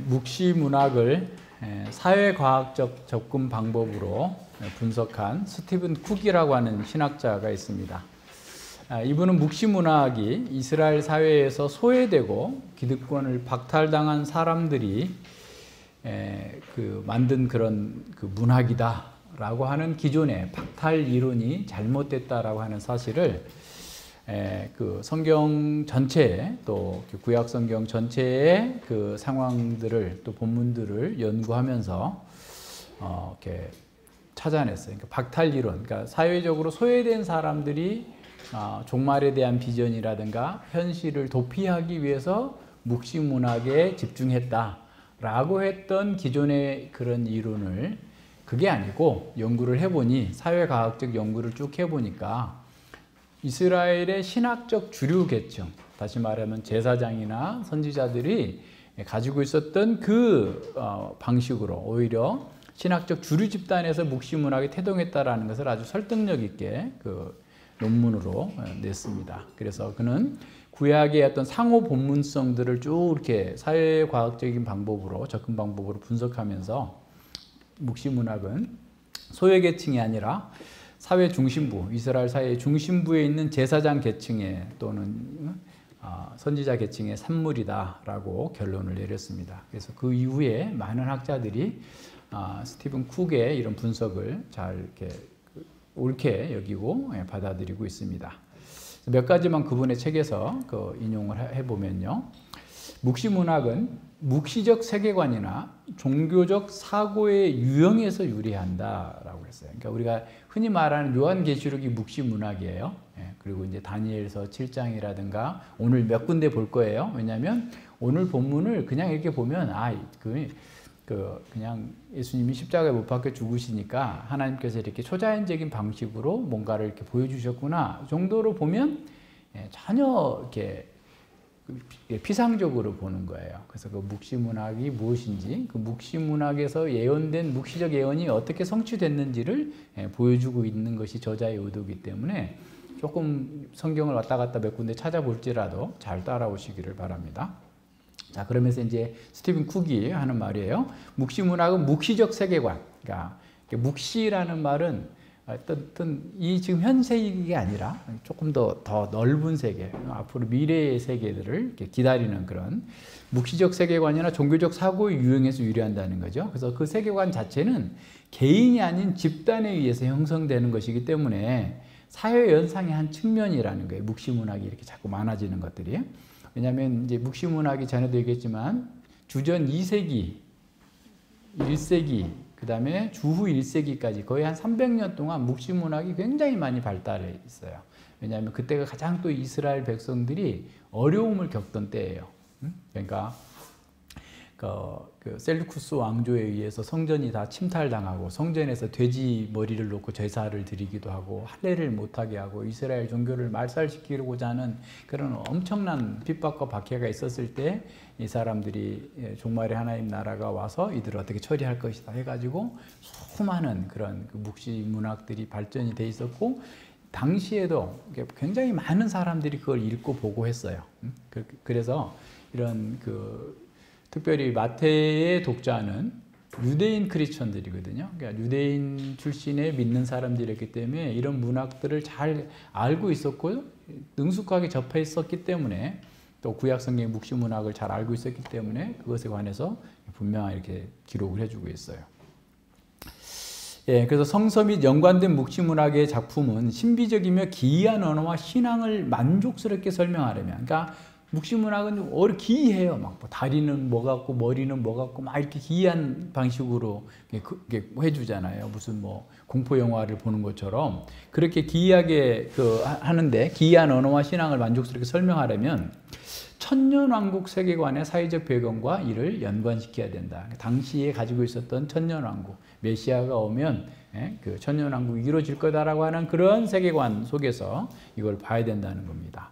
묵시문학을 사회과학적 접근 방법으로 분석한 스티븐 쿡이라고 하는 신학자가 있습니다. 이분은 묵시문학이 이스라엘 사회에서 소외되고 기득권을 박탈당한 사람들이 만든 그런 문학이다라고 하는 기존의 박탈 이론이 잘못됐다라고 하는 사실을 성경 전체에 또 구약 성경 전체의 상황들을 또 본문들을 연구하면서 이렇게 찾아냈어요. 그러니까 박탈 이론, 그러니까 사회적으로 소외된 사람들이 종말에 대한 비전이라든가 현실을 도피하기 위해서 묵시문학에 집중했다라고 했던 기존의 그런 이론을 그게 아니고 연구를 해보니 사회과학적 연구를 쭉 해보니까 이스라엘의 신학적 주류 계층, 다시 말하면 제사장이나 선지자들이 가지고 있었던 방식으로 오히려 신학적 주류 집단에서 묵시문학에 태동했다라는 것을 아주 설득력 있게 논문으로 냈습니다. 그래서 그는 구약의 어떤 상호 본문성들을 쭉 이렇게 사회과학적인 방법으로 접근 방법으로 분석하면서 묵시문학은 소외계층이 아니라 사회 중심부, 이스라엘 사회의 중심부에 있는 제사장 계층의 또는 선지자 계층의 산물이다라고 결론을 내렸습니다. 그래서 그 이후에 많은 학자들이 스티븐 쿡의 이런 분석을 잘 이렇게 옳게 여기고 받아들이고 있습니다. 몇 가지만 그분의 책에서 인용을 해보면요. 묵시문학은 묵시적 세계관이나 종교적 사고의 유형에서 유래한다라고 했어요. 그러니까 우리가 흔히 말하는 요한계시록이 묵시문학이에요. 그리고 이제 다니엘서 7장이라든가 오늘 몇 군데 볼 거예요. 왜냐하면 오늘 본문을 그냥 이렇게 보면 그냥 예수님이 십자가에 못 박혀 죽으시니까 하나님께서 이렇게 초자연적인 방식으로 뭔가를 이렇게 보여주셨구나 정도로 보면 전혀 이렇게 피상적으로 보는 거예요. 그래서 묵시문학이 무엇인지, 묵시문학에서 예언된 묵시적 예언이 어떻게 성취됐는지를 보여주고 있는 것이 저자의 의도이기 때문에 조금 성경을 왔다 갔다 몇 군데 찾아볼지라도 잘 따라오시기를 바랍니다. 자, 그러면서 이제 스티븐 쿡이 하는 말이에요. 묵시문학은 묵시적 세계관. 그러니까 묵시라는 말은 어떤 이 지금 현세계 아니라 조금 더 넓은 세계, 앞으로 미래의 세계들을 이렇게 기다리는 그런 묵시적 세계관이나 종교적 사고의 유형에서 유래한다는 거죠. 그래서 그 세계관 자체는 개인이 아닌 집단에 의해서 형성되는 것이기 때문에 사회 연상의 한 측면이라는 거예요. 묵시문학이 이렇게 자꾸 많아지는 것들이. 왜냐하면 이제 묵시문학이 전에도 얘기했지만 주전 2세기, 1세기, 그 다음에 주후 1세기까지 거의 한 300년 동안 묵시문학이 굉장히 많이 발달해 있어요. 왜냐하면 그때가 가장 또 이스라엘 백성들이 어려움을 겪던 때예요. 그러니까 셀루쿠스 왕조에 의해서 성전이 다 침탈당하고 성전에서 돼지 머리를 놓고 제사를 드리기도 하고 할례를 못하게 하고 이스라엘 종교를 말살시키려고자 하는 그런 엄청난 핍박과 박해가 있었을 때 이 사람들이 종말의 하나님 나라가 와서 이들을 어떻게 처리할 것이다 해가지고 수많은 그런 묵시 문학들이 발전이 돼 있었고 당시에도 굉장히 많은 사람들이 그걸 읽고 보고 했어요. 그래서 이런 특별히 마태의 독자는 유대인 크리스천들이거든요. 그러니까 유대인 출신의 믿는 사람들이었기 때문에 이런 문학들을 잘 알고 있었고 능숙하게 접했었기 때문에 또 구약 성경의 묵시 문학을 잘 알고 있었기 때문에 그것에 관해서 분명히 이렇게 기록을 해주고 있어요. 그래서 성서 및 연관된 묵시 문학의 작품은 신비적이며 기이한 언어와 신앙을 만족스럽게 설명하려면, 그러니까 묵시문학은 기이해요. 막 다리는 뭐 같고 머리는 뭐 같고 막 이렇게 기이한 방식으로 해주잖아요. 무슨 공포 영화를 보는 것처럼 그렇게 기이하게 하는데 기이한 언어와 신앙을 만족스럽게 설명하려면 천년왕국 세계관의 사회적 배경과 이를 연관시켜야 된다. 당시에 가지고 있었던 천년왕국, 메시아가 오면 천년왕국이 이루어질 거다라고 하는 그런 세계관 속에서 이걸 봐야 된다는 겁니다.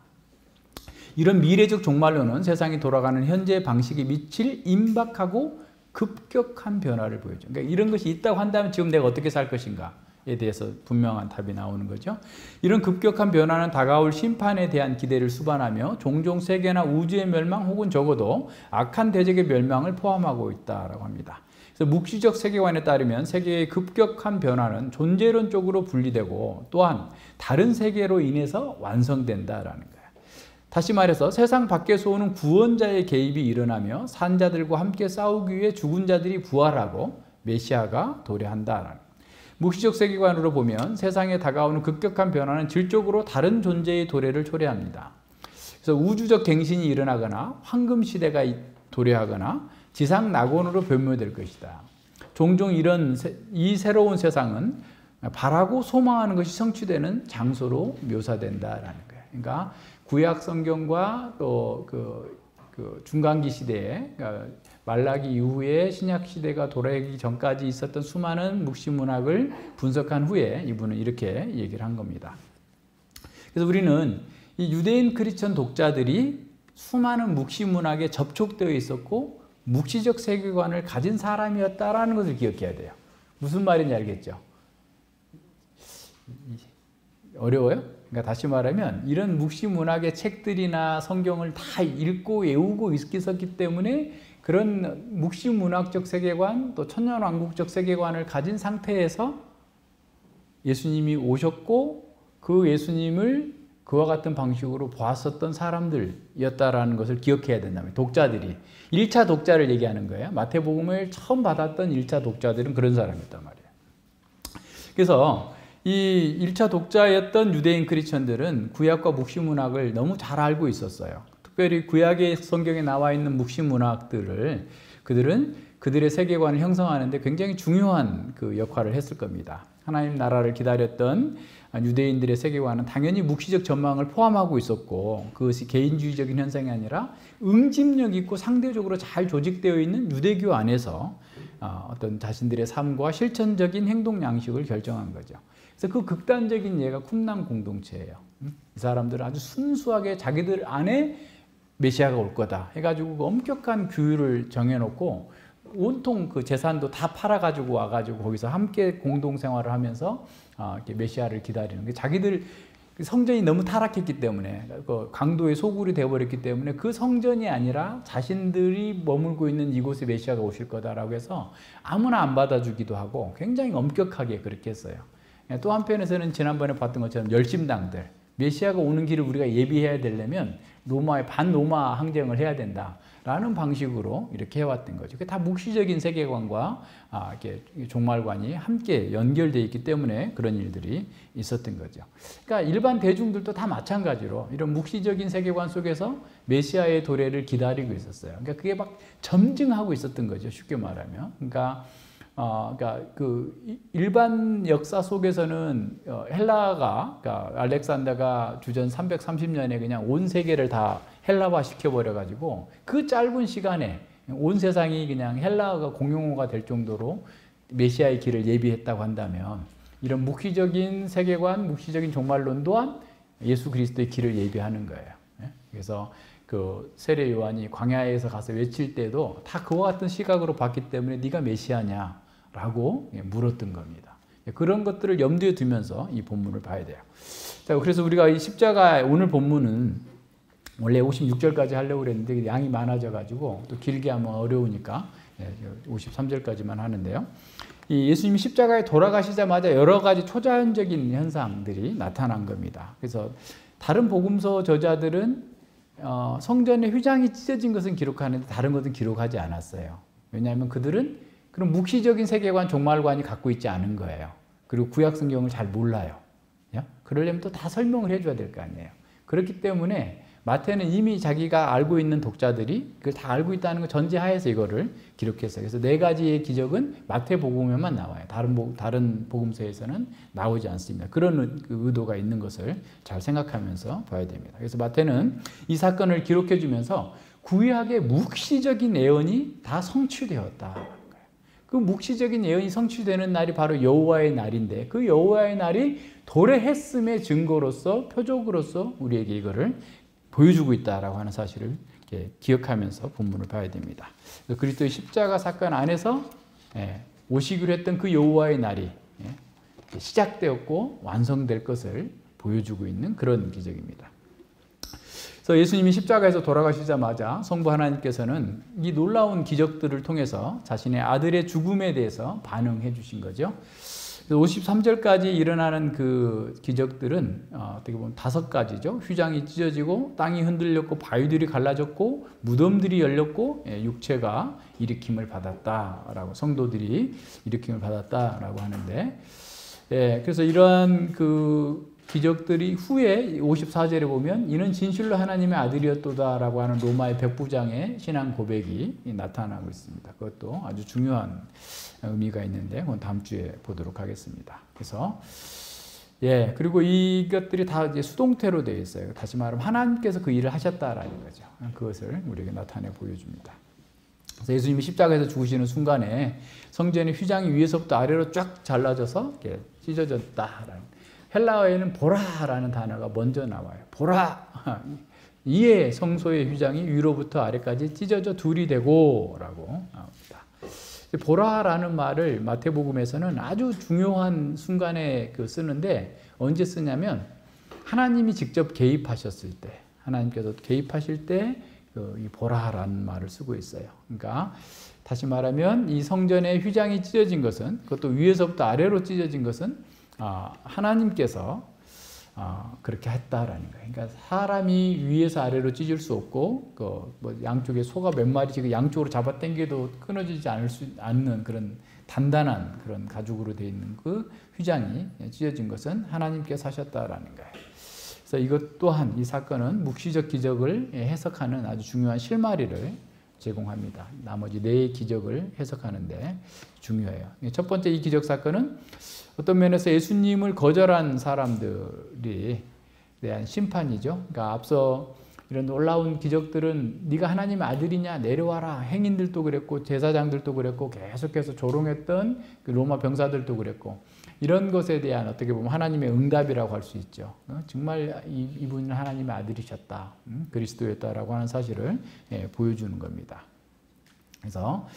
이런 미래적 종말론은 세상이 돌아가는 현재 방식에 미칠 임박하고 급격한 변화를 보여줘. 그러니까 이런 것이 있다고 한다면 지금 내가 어떻게 살 것인가? 대해서 분명한 답이 나오는 거죠. 이런 급격한 변화는 다가올 심판에 대한 기대를 수반하며 종종 세계나 우주의 멸망 혹은 적어도 악한 대적의 멸망을 포함하고 있다라고 합니다. 그래서 묵시적 세계관에 따르면 세계의 급격한 변화는 존재론적으로 분리되고 또한 다른 세계로 인해서 완성된다라는 거예요. 다시 말해서 세상 밖에서 오는 구원자의 개입이 일어나며 산자들과 함께 싸우기 위해 죽은 자들이 부활하고 메시아가 도래한다라는 거예요. 묵시적 세계관으로 보면 세상에 다가오는 급격한 변화는 질적으로 다른 존재의 도래를 초래합니다. 그래서 우주적 갱신이 일어나거나 황금 시대가 도래하거나 지상 낙원으로 변모될 것이다. 종종 이 새로운 세상은 바라고 소망하는 것이 성취되는 장소로 묘사된다라는 거예요. 그러니까 구약 성경과 또 그 중간기 시대에, 그러니까 말라기 이후에 신약 시대가 도래하기 전까지 있었던 수많은 묵시 문학을 분석한 후에 이분은 이렇게 얘기를 한 겁니다. 그래서 우리는 이 유대인 크리스천 독자들이 수많은 묵시 문학에 접촉되어 있었고 묵시적 세계관을 가진 사람이었다라는 것을 기억해야 돼요. 무슨 말인지 알겠죠? 어려워요? 그러니까 다시 말하면 이런 묵시 문학의 책들이나 성경을 다 읽고 외우고 있었기 때문에 그런 묵시 문학적 세계관 또 천년왕국적 세계관을 가진 상태에서 예수님이 오셨고 그 예수님을 그와 같은 방식으로 보았었던 사람들이었다라는 것을 기억해야 된다면 독자들이 1차 독자를 얘기하는 거예요. 마태복음을 처음 받았던 1차 독자들은 그런 사람이었단 말이에요. 그래서 이 1차 독자였던 유대인 크리스천들은 구약과 묵시 문학을 너무 잘 알고 있었어요. 특별히 구약의 성경에 나와 있는 묵시 문학들을 그들은 그들의 세계관을 형성하는 데 굉장히 중요한 그 역할을 했을 겁니다. 하나님 나라를 기다렸던 유대인들의 세계관은 당연히 묵시적 전망을 포함하고 있었고 그것이 개인주의적인 현상이 아니라 응집력 있고 상대적으로 잘 조직되어 있는 유대교 안에서 어떤 자신들의 삶과 실천적인 행동 양식을 결정한 거죠. 그래서 그 극단적인 예가 쿰남 공동체예요. 이 사람들은 아주 순수하게 자기들 안에 메시아가 올 거다 해가지고 엄격한 규율을 정해놓고 온통 그 재산도 다 팔아가지고 와가지고 거기서 함께 공동생활을 하면서 이렇게 메시아를 기다리는 게 자기들 성전이 너무 타락했기 때문에 그 강도의 소굴이 되어버렸기 때문에 그 성전이 아니라 자신들이 머물고 있는 이곳에 메시아가 오실 거다라고 해서 아무나 안 받아주기도 하고 굉장히 엄격하게 그렇게 했어요. 또 한편에서는 지난번에 봤던 것처럼 열심당들 메시아가 오는 길을 우리가 예비해야 되려면 로마의 반로마 항쟁을 해야 된다라는 방식으로 이렇게 해왔던 거죠. 다 묵시적인 세계관과 이렇게 종말관이 함께 연결되어 있기 때문에 그런 일들이 있었던 거죠. 그러니까 일반 대중들도 다 마찬가지로 이런 묵시적인 세계관 속에서 메시아의 도래를 기다리고 있었어요. 그러니까 그게 막 점증하고 있었던 거죠. 쉽게 말하면. 그러니까 그 일반 역사 속에서는 헬라가, 그러니까 알렉산더가 주전 330년에 그냥 온 세계를 다 헬라화 시켜버려가지고 그 짧은 시간에 온 세상이 그냥 헬라어가 공용어가 될 정도로 메시아의 길을 예비했다고 한다면 이런 묵시적인 세계관, 묵시적인 종말론 또한 예수 그리스도의 길을 예비하는 거예요. 그래서 그 세례 요한이 광야에서 가서 외칠 때도 다 그와 같은 시각으로 봤기 때문에 네가 메시아냐? 라고 물었던 겁니다. 그런 것들을 염두에 두면서 이 본문을 봐야 돼요. 자, 그래서 우리가 이 십자가 오늘 본문은 원래 56절까지 하려고 그랬는데 양이 많아져가지고 또 길게 하면 어려우니까 53절까지만 하는데요. 이 예수님이 십자가에 돌아가시자마자 여러 가지 초자연적인 현상들이 나타난 겁니다. 그래서 다른 복음서 저자들은 성전의 휘장이 찢어진 것은 기록하는데 다른 것은 기록하지 않았어요. 왜냐하면 그들은 그런 묵시적인 세계관, 종말관이 갖고 있지 않은 거예요. 그리고 구약 성경을 잘 몰라요. 그러려면 또 다 설명을 해줘야 될 거 아니에요. 그렇기 때문에 마태는 이미 자기가 알고 있는 독자들이 그걸 다 알고 있다는 걸 전제하에서 이거를 기록했어요. 그래서 4가지의 기적은 마태복음에만 나와요. 다른 복음서에서는 나오지 않습니다. 그런 의도가 있는 것을 잘 생각하면서 봐야 됩니다. 그래서 마태는 이 사건을 기록해 주면서 구약의 묵시적인 예언이 다 성취되었다. 그 묵시적인 예언이 성취되는 날이 바로 여호와의 날인데 그 여호와의 날이 도래했음의 증거로서 표적으로서 우리에게 이거를 보여주고 있다라고 하는 사실을 기억하면서 본문을 봐야 됩니다. 그리스도의 십자가 사건 안에서 오시기로 했던 그 여호와의 날이 시작되었고 완성될 것을 보여주고 있는 그런 기적입니다. 그래서 예수님이 십자가에서 돌아가시자마자 성부 하나님께서는 이 놀라운 기적들을 통해서 자신의 아들의 죽음에 대해서 반응해 주신 거죠. 53절까지 일어나는 그 기적들은 어떻게 보면 5가지죠. 휘장이 찢어지고 땅이 흔들렸고 바위들이 갈라졌고 무덤들이 열렸고 육체가 일으킴을 받았다라고, 성도들이 일으킴을 받았다라고 하는데, 그래서 이러한 그 기적들이 후에 54절에 보면 이는 진실로 하나님의 아들이었도다라고 하는 로마의 백부장의 신앙 고백이 나타나고 있습니다. 그것도 아주 중요한 의미가 있는데 그건 다음 주에 보도록 하겠습니다. 그래서 그리고 이것들이 다 이제 수동태로 되어 있어요. 다시 말하면 하나님께서 그 일을 하셨다라는 거죠. 그것을 우리에게 나타내 보여줍니다. 그래서 예수님이 십자가에서 죽으시는 순간에 성전의 휘장이 위에서부터 아래로 쫙 잘라져서 이렇게 찢어졌다라는, 헬라어에는 보라라는 단어가 먼저 나와요. 보라. 이에 성소의 휘장이 위로부터 아래까지 찢어져 둘이 되고 라고 나옵니다. 보라라는 말을 마태복음에서는 아주 중요한 순간에 쓰는데, 언제 쓰냐면 하나님이 직접 개입하셨을 때, 하나님께서 개입하실 때 이 보라라는 말을 쓰고 있어요. 그러니까 다시 말하면 이 성전의 휘장이 찢어진 것은, 그것도 위에서부터 아래로 찢어진 것은 하나님께서 그렇게 했다라는 거예요. 그러니까 사람이 위에서 아래로 찢을 수 없고, 뭐 양쪽에 소가 몇 마리씩 양쪽으로 잡아당겨도 끊어지지 않는 그런 단단한 그런 가죽으로 되어 있는 그 휘장이 찢어진 것은 하나님께서 하셨다라는 거예요. 그래서 이것 또한, 이 사건은 묵시적 기적을 해석하는 아주 중요한 실마리를 제공합니다. 나머지 4 기적을 해석하는데 중요해요. 첫 번째, 이 기적 사건은 어떤 면에서 예수님을 거절한 사람들이 대한 심판이죠. 그러니까 앞서 이런 놀라운 기적들은 네가 하나님의 아들이냐 내려와라, 행인들도 그랬고 제사장들도 그랬고 계속해서 조롱했던 그 로마 병사들도 그랬고, 이런 것에 대한 어떻게 보면 하나님의 응답이라고 할 수 있죠. 정말 이분은 하나님의 아들이셨다, 그리스도였다라고 하는 사실을 보여주는 겁니다. 그래서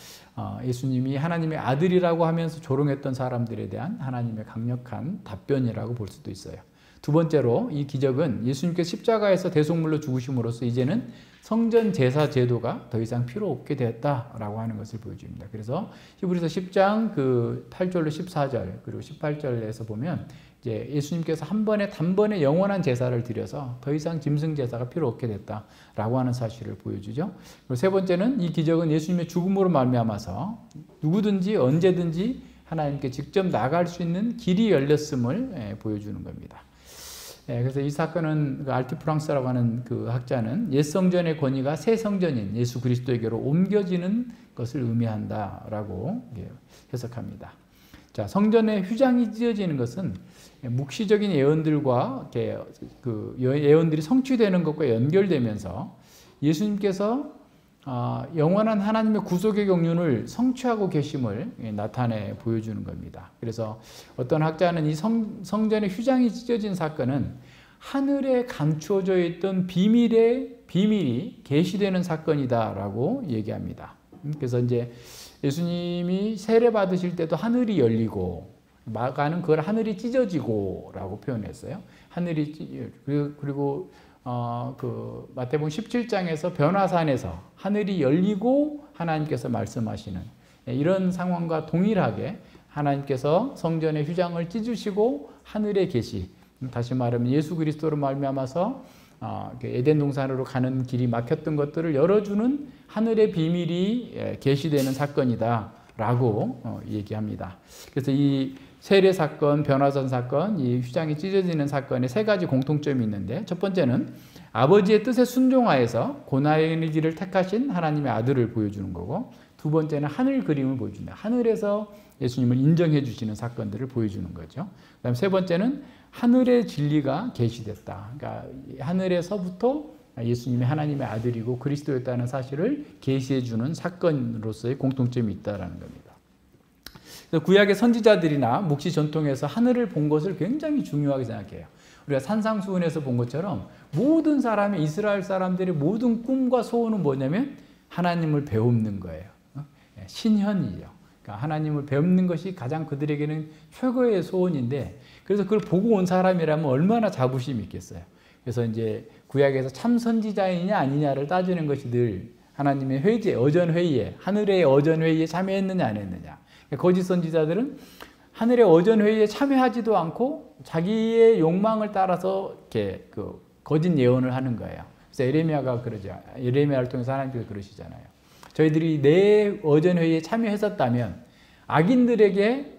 예수님이 하나님의 아들이라고 하면서 조롱했던 사람들에 대한 하나님의 강력한 답변이라고 볼 수도 있어요. 두 번째로, 이 기적은 예수님께서 십자가에서 대속물로 죽으심으로써 이제는 성전 제사 제도가 더 이상 필요 없게 되었다라고 하는 것을 보여줍니다. 그래서 히브리서 10장 8절로 14절 그리고 18절에서 보면 이제 예수님께서 단번에 영원한 제사를 드려서 더 이상 짐승 제사가 필요 없게 됐다라고 하는 사실을 보여주죠. 그리고 세 번째는, 이 기적은 예수님의 죽음으로 말미암아서 누구든지 언제든지 하나님께 직접 나갈 수 있는 길이 열렸음을 보여주는 겁니다. 그래서 이 사건은 알티프랑스라고 하는 그 학자는 옛 성전의 권위가 새 성전인 예수 그리스도에게로 옮겨지는 것을 의미한다라고 해석합니다. 자, 성전의 휘장이 찢어지는 것은 묵시적인 예언들과 그 예언들이 성취되는 것과 연결되면서 예수님께서 영원한 하나님의 구속의 경륜을 성취하고 계심을 나타내 보여주는 겁니다. 그래서 어떤 학자는 이 성전의 휘장이 찢어진 사건은 하늘에 감추어져 있던 비밀이 계시되는 사건이다라고 얘기합니다. 그래서 이제 예수님이 세례 받으실 때도 하늘이 열리고, 마가는 그걸 하늘이 찢어지고라고 표현했어요. 그리고 그 마태복음 17장에서 변화산에서 하늘이 열리고 하나님께서 말씀하시는 이런 상황과 동일하게 하나님께서 성전의 휘장을 찢으시고 하늘에 계시, 다시 말하면 예수 그리스도로 말미암아서 에덴 동산으로 가는 길이 막혔던 것들을 열어주는 하늘의 비밀이 계시되는 사건이다라고 얘기합니다. 그래서 이 세례 사건, 변화산 사건, 이 휘장이 찢어지는 사건에 3가지 공통점이 있는데, 첫 번째는 아버지의 뜻에 순종하여서 고난의 길을 택하신 하나님의 아들을 보여주는 거고, 두 번째는 하늘 그림을 보여준다. 하늘에서 예수님을 인정해 주시는 사건들을 보여주는 거죠. 그다음 세 번째는 하늘의 진리가 계시됐다. 그러니까 하늘에서부터 예수님이 하나님의 아들이고 그리스도였다는 사실을 계시해 주는 사건으로서의 공통점이 있다라는 겁니다. 구약의 선지자들이나 묵시 전통에서 하늘을 본 것을 굉장히 중요하게 생각해요. 우리가 산상수훈에서 본 것처럼 모든 사람의, 이스라엘 사람들의 모든 꿈과 소원은 뭐냐면 하나님을 배우는 거예요. 신현이죠. 그러니까 그러니까 하나님을 뵙는 것이 가장 그들에게는 최고의 소원인데, 그래서 그걸 보고 온 사람이라면 얼마나 자부심이 있겠어요. 그래서 이제 구약에서 참 선지자이냐 아니냐를 따지는 것이 늘 하나님의 회제, 어전회의에, 하늘의 어전회의에 참여했느냐 안 했느냐. 거짓 선지자들은 하늘의 어전회의에 참여하지도 않고 자기의 욕망을 따라서 이렇게 그 거짓 예언을 하는 거예요. 그래서 에레미야가 그러죠. 에레미야를 통해서 하나님께서 그러시잖아요. 저희들이 내 어전회의에 참여했었다면 악인들에게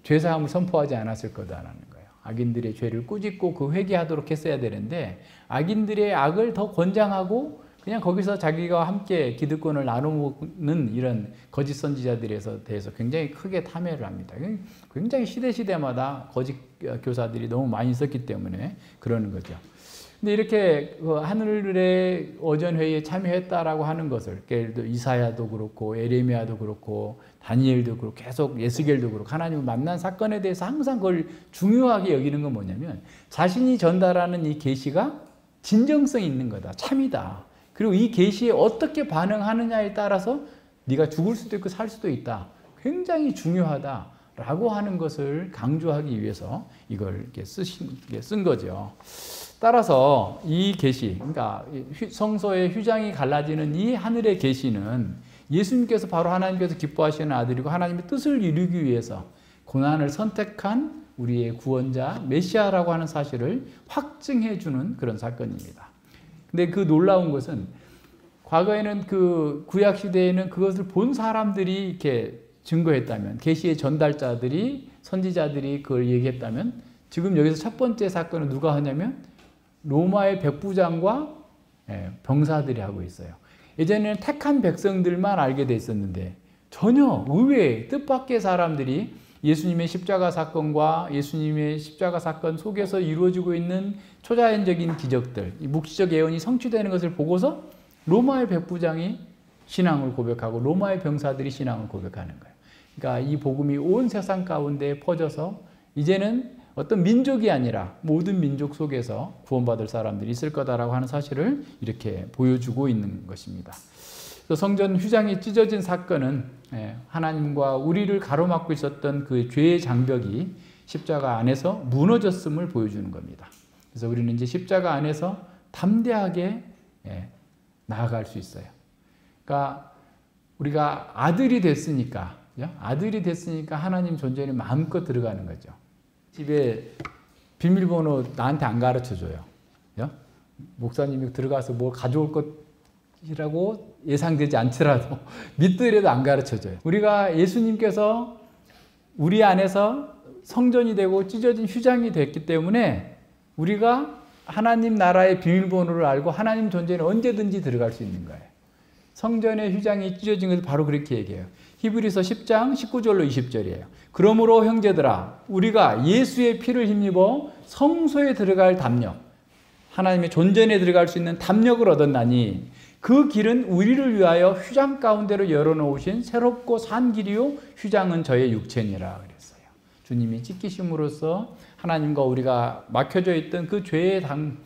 죄사함을 선포하지 않았을 거다라는 거예요. 악인들의 죄를 꾸짖고 그 회개하도록 했어야 되는데, 악인들의 악을 더 권장하고 그냥 거기서 자기가 함께 기득권을 나누는 이런 거짓 선지자들에 대해서 굉장히 크게 탐해를 합니다. 굉장히 시대마다 거짓 교사들이 너무 많이 있었기 때문에 그러는 거죠. 근데 이렇게 하늘의 어전회의에 참여했다라고 하는 것을, 예를 들어 이사야도 그렇고 에레미야도 그렇고 다니엘도 그렇고 계속 예스겔도 그렇고 하나님을 만난 사건에 대해서 항상 그걸 중요하게 여기는 건 뭐냐면, 자신이 전달하는 이 계시가 진정성이 있는 거다, 참이다. 그리고 이 계시에 어떻게 반응하느냐에 따라서 네가 죽을 수도 있고 살 수도 있다. 굉장히 중요하다라고 하는 것을 강조하기 위해서 이걸 이렇게 쓴 거죠. 따라서 이 계시, 그러니까 성소의 휘장이 갈라지는 이 하늘의 계시는 예수님께서 바로 하나님께서 기뻐하시는 아들이고 하나님의 뜻을 이루기 위해서 고난을 선택한 우리의 구원자 메시아라고 하는 사실을 확증해 주는 그런 사건입니다. 근데 그 놀라운 것은, 과거에는 그 구약 시대에는 그것을 본 사람들이 이렇게 증거했다면, 계시의 전달자들이, 선지자들이 그걸 얘기했다면, 지금 여기서 첫 번째 사건은 누가 하냐면 로마의 백부장과 병사들이 하고 있어요. 예전에는 택한 백성들만 알게 돼 있었는데, 전혀 의외의 뜻밖의 사람들이 예수님의 십자가 사건과 예수님의 십자가 사건 속에서 이루어지고 있는 초자연적인 기적들, 이 묵시적 예언이 성취되는 것을 보고서 로마의 백부장이 신앙을 고백하고 로마의 병사들이 신앙을 고백하는 거예요. 그러니까 이 복음이 온 세상 가운데 퍼져서 이제는 어떤 민족이 아니라 모든 민족 속에서 구원받을 사람들이 있을 거다라고 하는 사실을 이렇게 보여주고 있는 것입니다. 성전 휘장이 찢어진 사건은 하나님과 우리를 가로막고 있었던 그 죄의 장벽이 십자가 안에서 무너졌음을 보여주는 겁니다. 그래서 우리는 이제 십자가 안에서 담대하게 나아갈 수 있어요. 그러니까 우리가 아들이 됐으니까 하나님 존재는 마음껏 들어가는 거죠. 집에 비밀번호 나한테 안 가르쳐줘요. 목사님이 들어가서 뭘 가져올 것이라고 예상되지 않더라도 믿더라도 안 가르쳐줘요. 우리가 예수님께서 우리 안에서 성전이 되고 찢어진 휘장이 됐기 때문에 우리가 하나님 나라의 비밀번호를 알고 하나님 존재는 언제든지 들어갈 수 있는 거예요. 성전의 휘장이 찢어진 것을 바로 그렇게 얘기해요. 히브리서 10장 19절로 20절이에요. 그러므로 형제들아, 우리가 예수의 피를 힘입어 성소에 들어갈 담력, 하나님의 존전에 들어갈 수 있는 담력을 얻었나니 그 길은 우리를 위하여 휘장 가운데로 열어놓으신 새롭고 산 길이요 휘장은 저의 육체니라 그랬어요. 주님이 찢기심으로써 하나님과 우리가 막혀져 있던 그 죄의 담,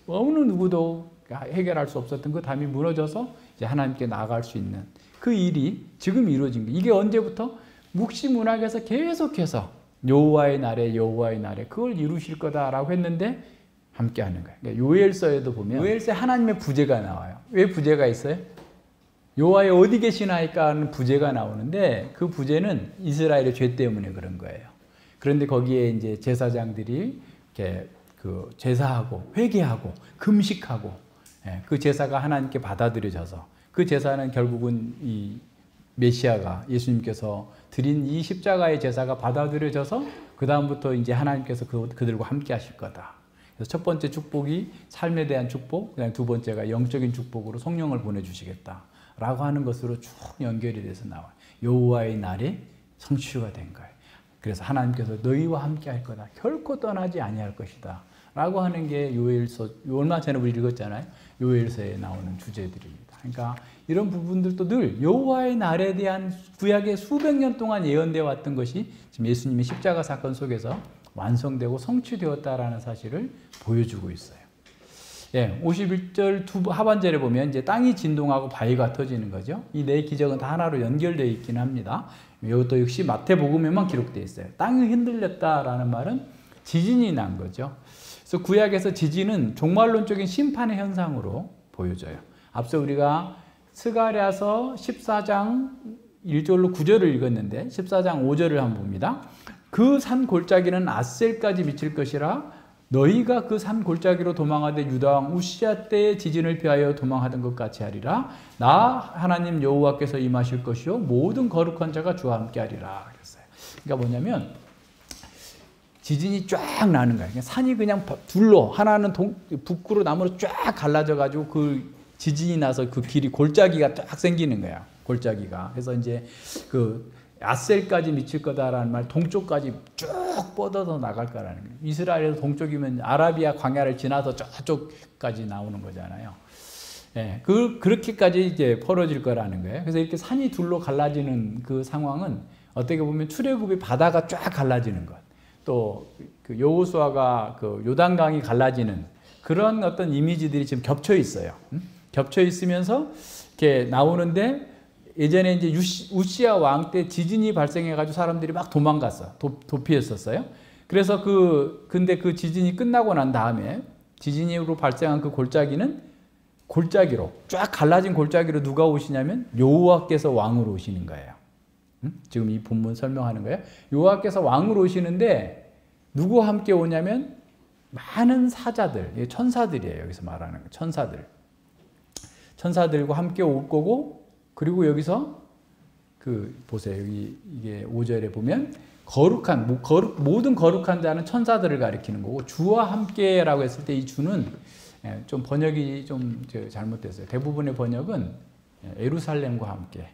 어느 누구도 해결할 수 없었던 그 담이 무너져서 이제 하나님께 나아갈 수 있는 그 일이 지금 이루어진 거예요. 이게 언제부터? 묵시 문학에서 계속해서 여호와의 날에 그걸 이루실 거다라고 했는데 함께 하는 거예요. 그러니까 요엘서에도 보면 요엘서에 하나님의 부재가 나와요. 왜 부재가 있어요? 여호와의 어디 계시나이까 하는 부재가 나오는데 그 부재는 이스라엘의 죄 때문에 그런 거예요. 그런데 거기에 이제 제사장들이 이렇게 그 제사하고 회개하고 금식하고 그 제사가 하나님께 받아들여져서 그 제사는 결국은 이 메시아가 예수님께서 드린 이 십자가의 제사가 받아들여져서 그 다음부터 이제 하나님께서 그들과 함께 하실 거다. 그래서 첫 번째 축복이 삶에 대한 축복, 그다음에 두 번째가 영적인 축복으로 성령을 보내주시겠다라고 하는 것으로 쭉 연결이 돼서 나와요. 여호와의 날에 성취가 된 거예요. 그래서 하나님께서 너희와 함께 할 거다. 결코 떠나지 아니할 것이다. 라고 하는 게 요엘서, 얼마 전에 우리 읽었잖아요. 요엘서에 나오는 주제들입니다. 그러니까 이런 부분들도 늘 여호와의 날에 대한 구약의 수백 년 동안 예언되어 왔던 것이 지금 예수님의 십자가 사건 속에서 완성되고 성취되었다라는 사실을 보여주고 있어요. 예, 51절 하반절에 보면 이제 땅이 진동하고 바위가 터지는 거죠. 이 네 기적은 다 하나로 연결되어 있긴 합니다. 이것도 역시 마태복음에만 기록되어 있어요. 땅이 흔들렸다라는 말은 지진이 난 거죠. 그래서 구약에서 지진은 종말론적인 심판의 현상으로 보여져요. 앞서 우리가 스가랴서 14장 1절로 9절을 읽었는데 14장 5절을 한번 봅니다. 그 산 골짜기는 아셀까지 미칠 것이라 너희가 그 산 골짜기로 도망하되 유다왕 우시야 때의 지진을 피하여 도망하던 것 같이 하리라. 나 하나님 여호와께서 임하실 것이요 모든 거룩한 자가 주와 함께 하리라 그랬어요. 그러니까 뭐냐면 지진이 쫙 나는 거예요. 산이 그냥 둘로 하나는 북으로 남으로 쫙 갈라져 가지고 그 지진이 나서 그 길이 골짜기가 쫙 생기는 거야. 골짜기가. 그래서 이제 그 아셀까지 미칠 거다라는 말, 동쪽까지 쭉 뻗어서 나갈 거라는 거예요. 이스라엘에서 동쪽이면 아라비아 광야를 지나서 저쪽까지 나오는 거잖아요. 예, 그렇게까지 이제 벌어질 거라는 거예요. 그래서 이렇게 산이 둘로 갈라지는 그 상황은 어떻게 보면 출애굽의 바다가 쫙 갈라지는 것, 또 그 여호수아가 그 요단강이 갈라지는 그런 어떤 이미지들이 지금 겹쳐 있어요. 겹쳐 있으면서 이렇게 나오는데 예전에 이제 우시야 왕 때 지진이 발생해가지고 사람들이 막 도망갔어. 도피했었어요. 그래서 근데 그 지진이 끝나고 난 다음에 지진으로 발생한 그 골짜기는 골짜기로 쫙 갈라진 골짜기로 누가 오시냐면 여호와께서 왕으로 오시는 거예요. 지금 이 본문 설명하는 거예요. 여호와께서 왕으로 오시는데 누구와 함께 오냐면 많은 사자들, 천사들이에요. 여기서 말하는 거, 천사들. 천사들과 함께 올 거고, 그리고 여기서 보세요. 여기 이게 5절에 보면 모든 거룩한 자는 천사들을 가리키는 거고, 주와 함께라고 했을 때 이 주는 좀 번역이 좀 잘못됐어요. 대부분의 번역은 예루살렘과 함께,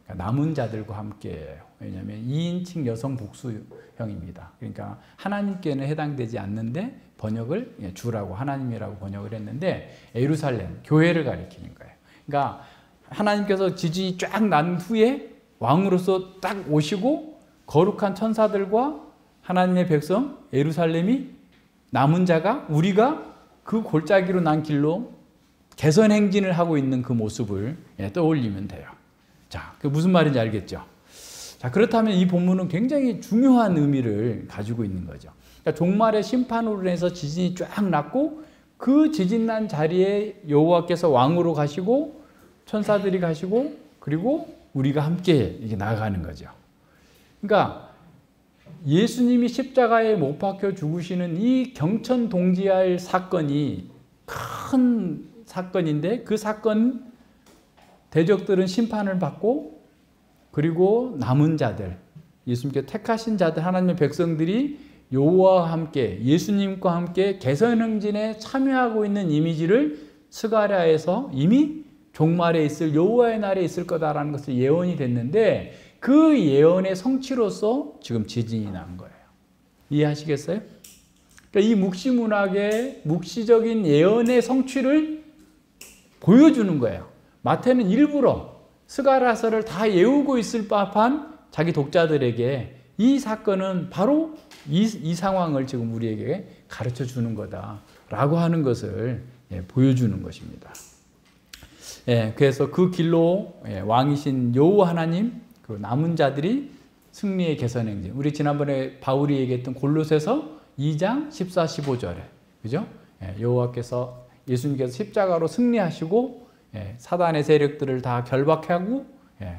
그러니까 남은 자들과 함께예요. 왜냐하면 2인칭 여성 복수형입니다. 그러니까 하나님께는 해당되지 않는데 번역을 주라고 하나님이라고 번역을 했는데 예루살렘, 교회를 가리키는 거예요. 그러니까 하나님께서 지진이 쫙 난 후에 왕으로서 딱 오시고 거룩한 천사들과 하나님의 백성 예루살렘이 남은 자가 우리가 그 골짜기로 난 길로 개선 행진을 하고 있는 그 모습을 떠올리면 돼요. 자, 그 무슨 말인지 알겠죠? 자, 그렇다면 이 본문은 굉장히 중요한 의미를 가지고 있는 거죠. 그러니까 종말의 심판으로 인해서 지진이 쫙 났고 그 지진 난 자리에 여호와께서 왕으로 가시고 천사들이 가시고 그리고 우리가 함께 이게 나아가는 거죠. 그러니까 예수님이 십자가에 못 박혀 죽으시는 이 경천동지할 사건이 큰 사건인데 그 사건 대적들은 심판을 받고 그리고 남은 자들, 예수님께 택하신 자들, 하나님의 백성들이 여호와와 함께 예수님과 함께 개선행진에 참여하고 있는 이미지를 스가랴에서 이미 종말에 있을 여호와의 날에 있을 거다라는 것을 예언이 됐는데 그 예언의 성취로서 지금 지진이 난 거예요. 이해하시겠어요? 그러니까 이 묵시문학의 묵시적인 예언의 성취를 보여주는 거예요. 마태는 일부러 스가랴서를 다 외우고 있을 법한 자기 독자들에게 이 사건은 바로 이 상황을 지금 우리에게 가르쳐 주는 거다라고 하는 것을 보여주는 것입니다. 그래서 그 길로 왕이신 여호와 하나님 그리고 남은 자들이 승리의 개선 행진. 우리 지난번에 바울이 얘기했던 골로새서 2장 14, 15절에 그죠? 여호와께서 예수님께서 십자가로 승리하시고 사단의 세력들을 다 결박하고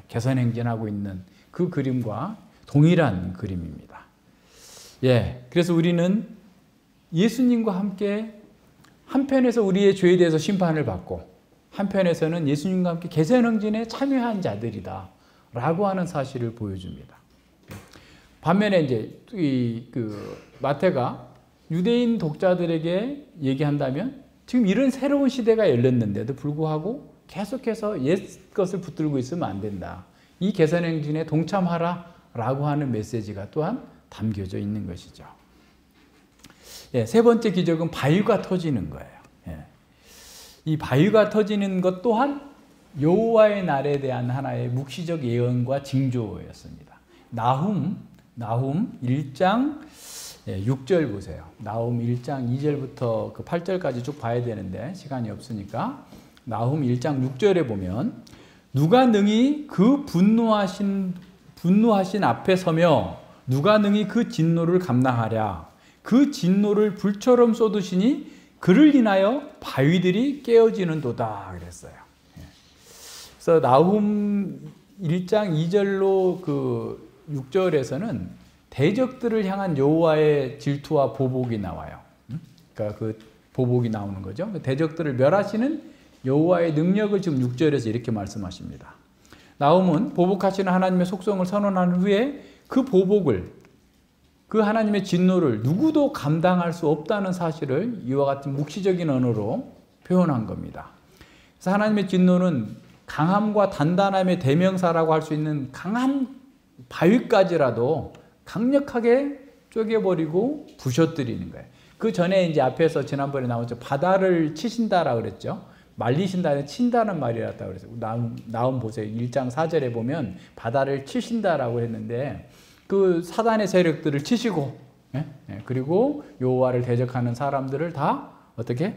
개선 행진하고 있는 그 그림과 동일한 그림입니다. 그래서 우리는 예수님과 함께 한편에서 우리의 죄에 대해서 심판을 받고 한편에서는 예수님과 함께 개선 행진에 참여한 자들이다 라고 하는 사실을 보여줍니다. 반면에 이제 마태가 유대인 독자들에게 얘기한다면 지금 이런 새로운 시대가 열렸는데도 불구하고 계속해서 옛 것을 붙들고 있으면 안 된다. 이 개선 행진에 동참하라 라고 하는 메시지가 또한 담겨져 있는 것이죠. 세 번째 기적은 바위가 터지는 거예요. 이 바위가 터지는 것 또한 여호와의 날에 대한 하나의 묵시적 예언과 징조였습니다. 나훔 1장 6절 보세요. 나훔 1장 2절부터 그 8절까지 쭉 봐야 되는데 시간이 없으니까 나훔 1장 6절에 보면 누가 능히 그 분노하신 앞에 서며 누가 능히 그 진노를 감당하랴. 그 진노를 불처럼 쏟으시니 그를 인하여 바위들이 깨어지는도다 그랬어요. 그래서 나훔 1장 2절로 그 6절에서는 대적들을 향한 여호와의 질투와 보복이 나와요. 그러니까 그 보복이 나오는 거죠. 대적들을 멸하시는 여호와의 능력을 지금 6절에서 이렇게 말씀하십니다. 나훔은 보복하시는 하나님의 속성을 선언한 후에 그 보복을, 그 하나님의 진노를 누구도 감당할 수 없다는 사실을 이와 같은 묵시적인 언어로 표현한 겁니다. 그래서 하나님의 진노는 강함과 단단함의 대명사라고 할 수 있는 강한 바위까지라도 강력하게 쪼개버리고 부셔뜨리는 거예요. 그 전에 이제 앞에서 지난번에 나왔죠. 바다를 치신다라고 그랬죠. 말리신다, 친다는 말이었다고 그랬어요. 나훔 보세요. 1장 4절에 보면 바다를 치신다라고 했는데 그 사단의 세력들을 치시고, 그리고 여호와를 대적하는 사람들을 다 어떻게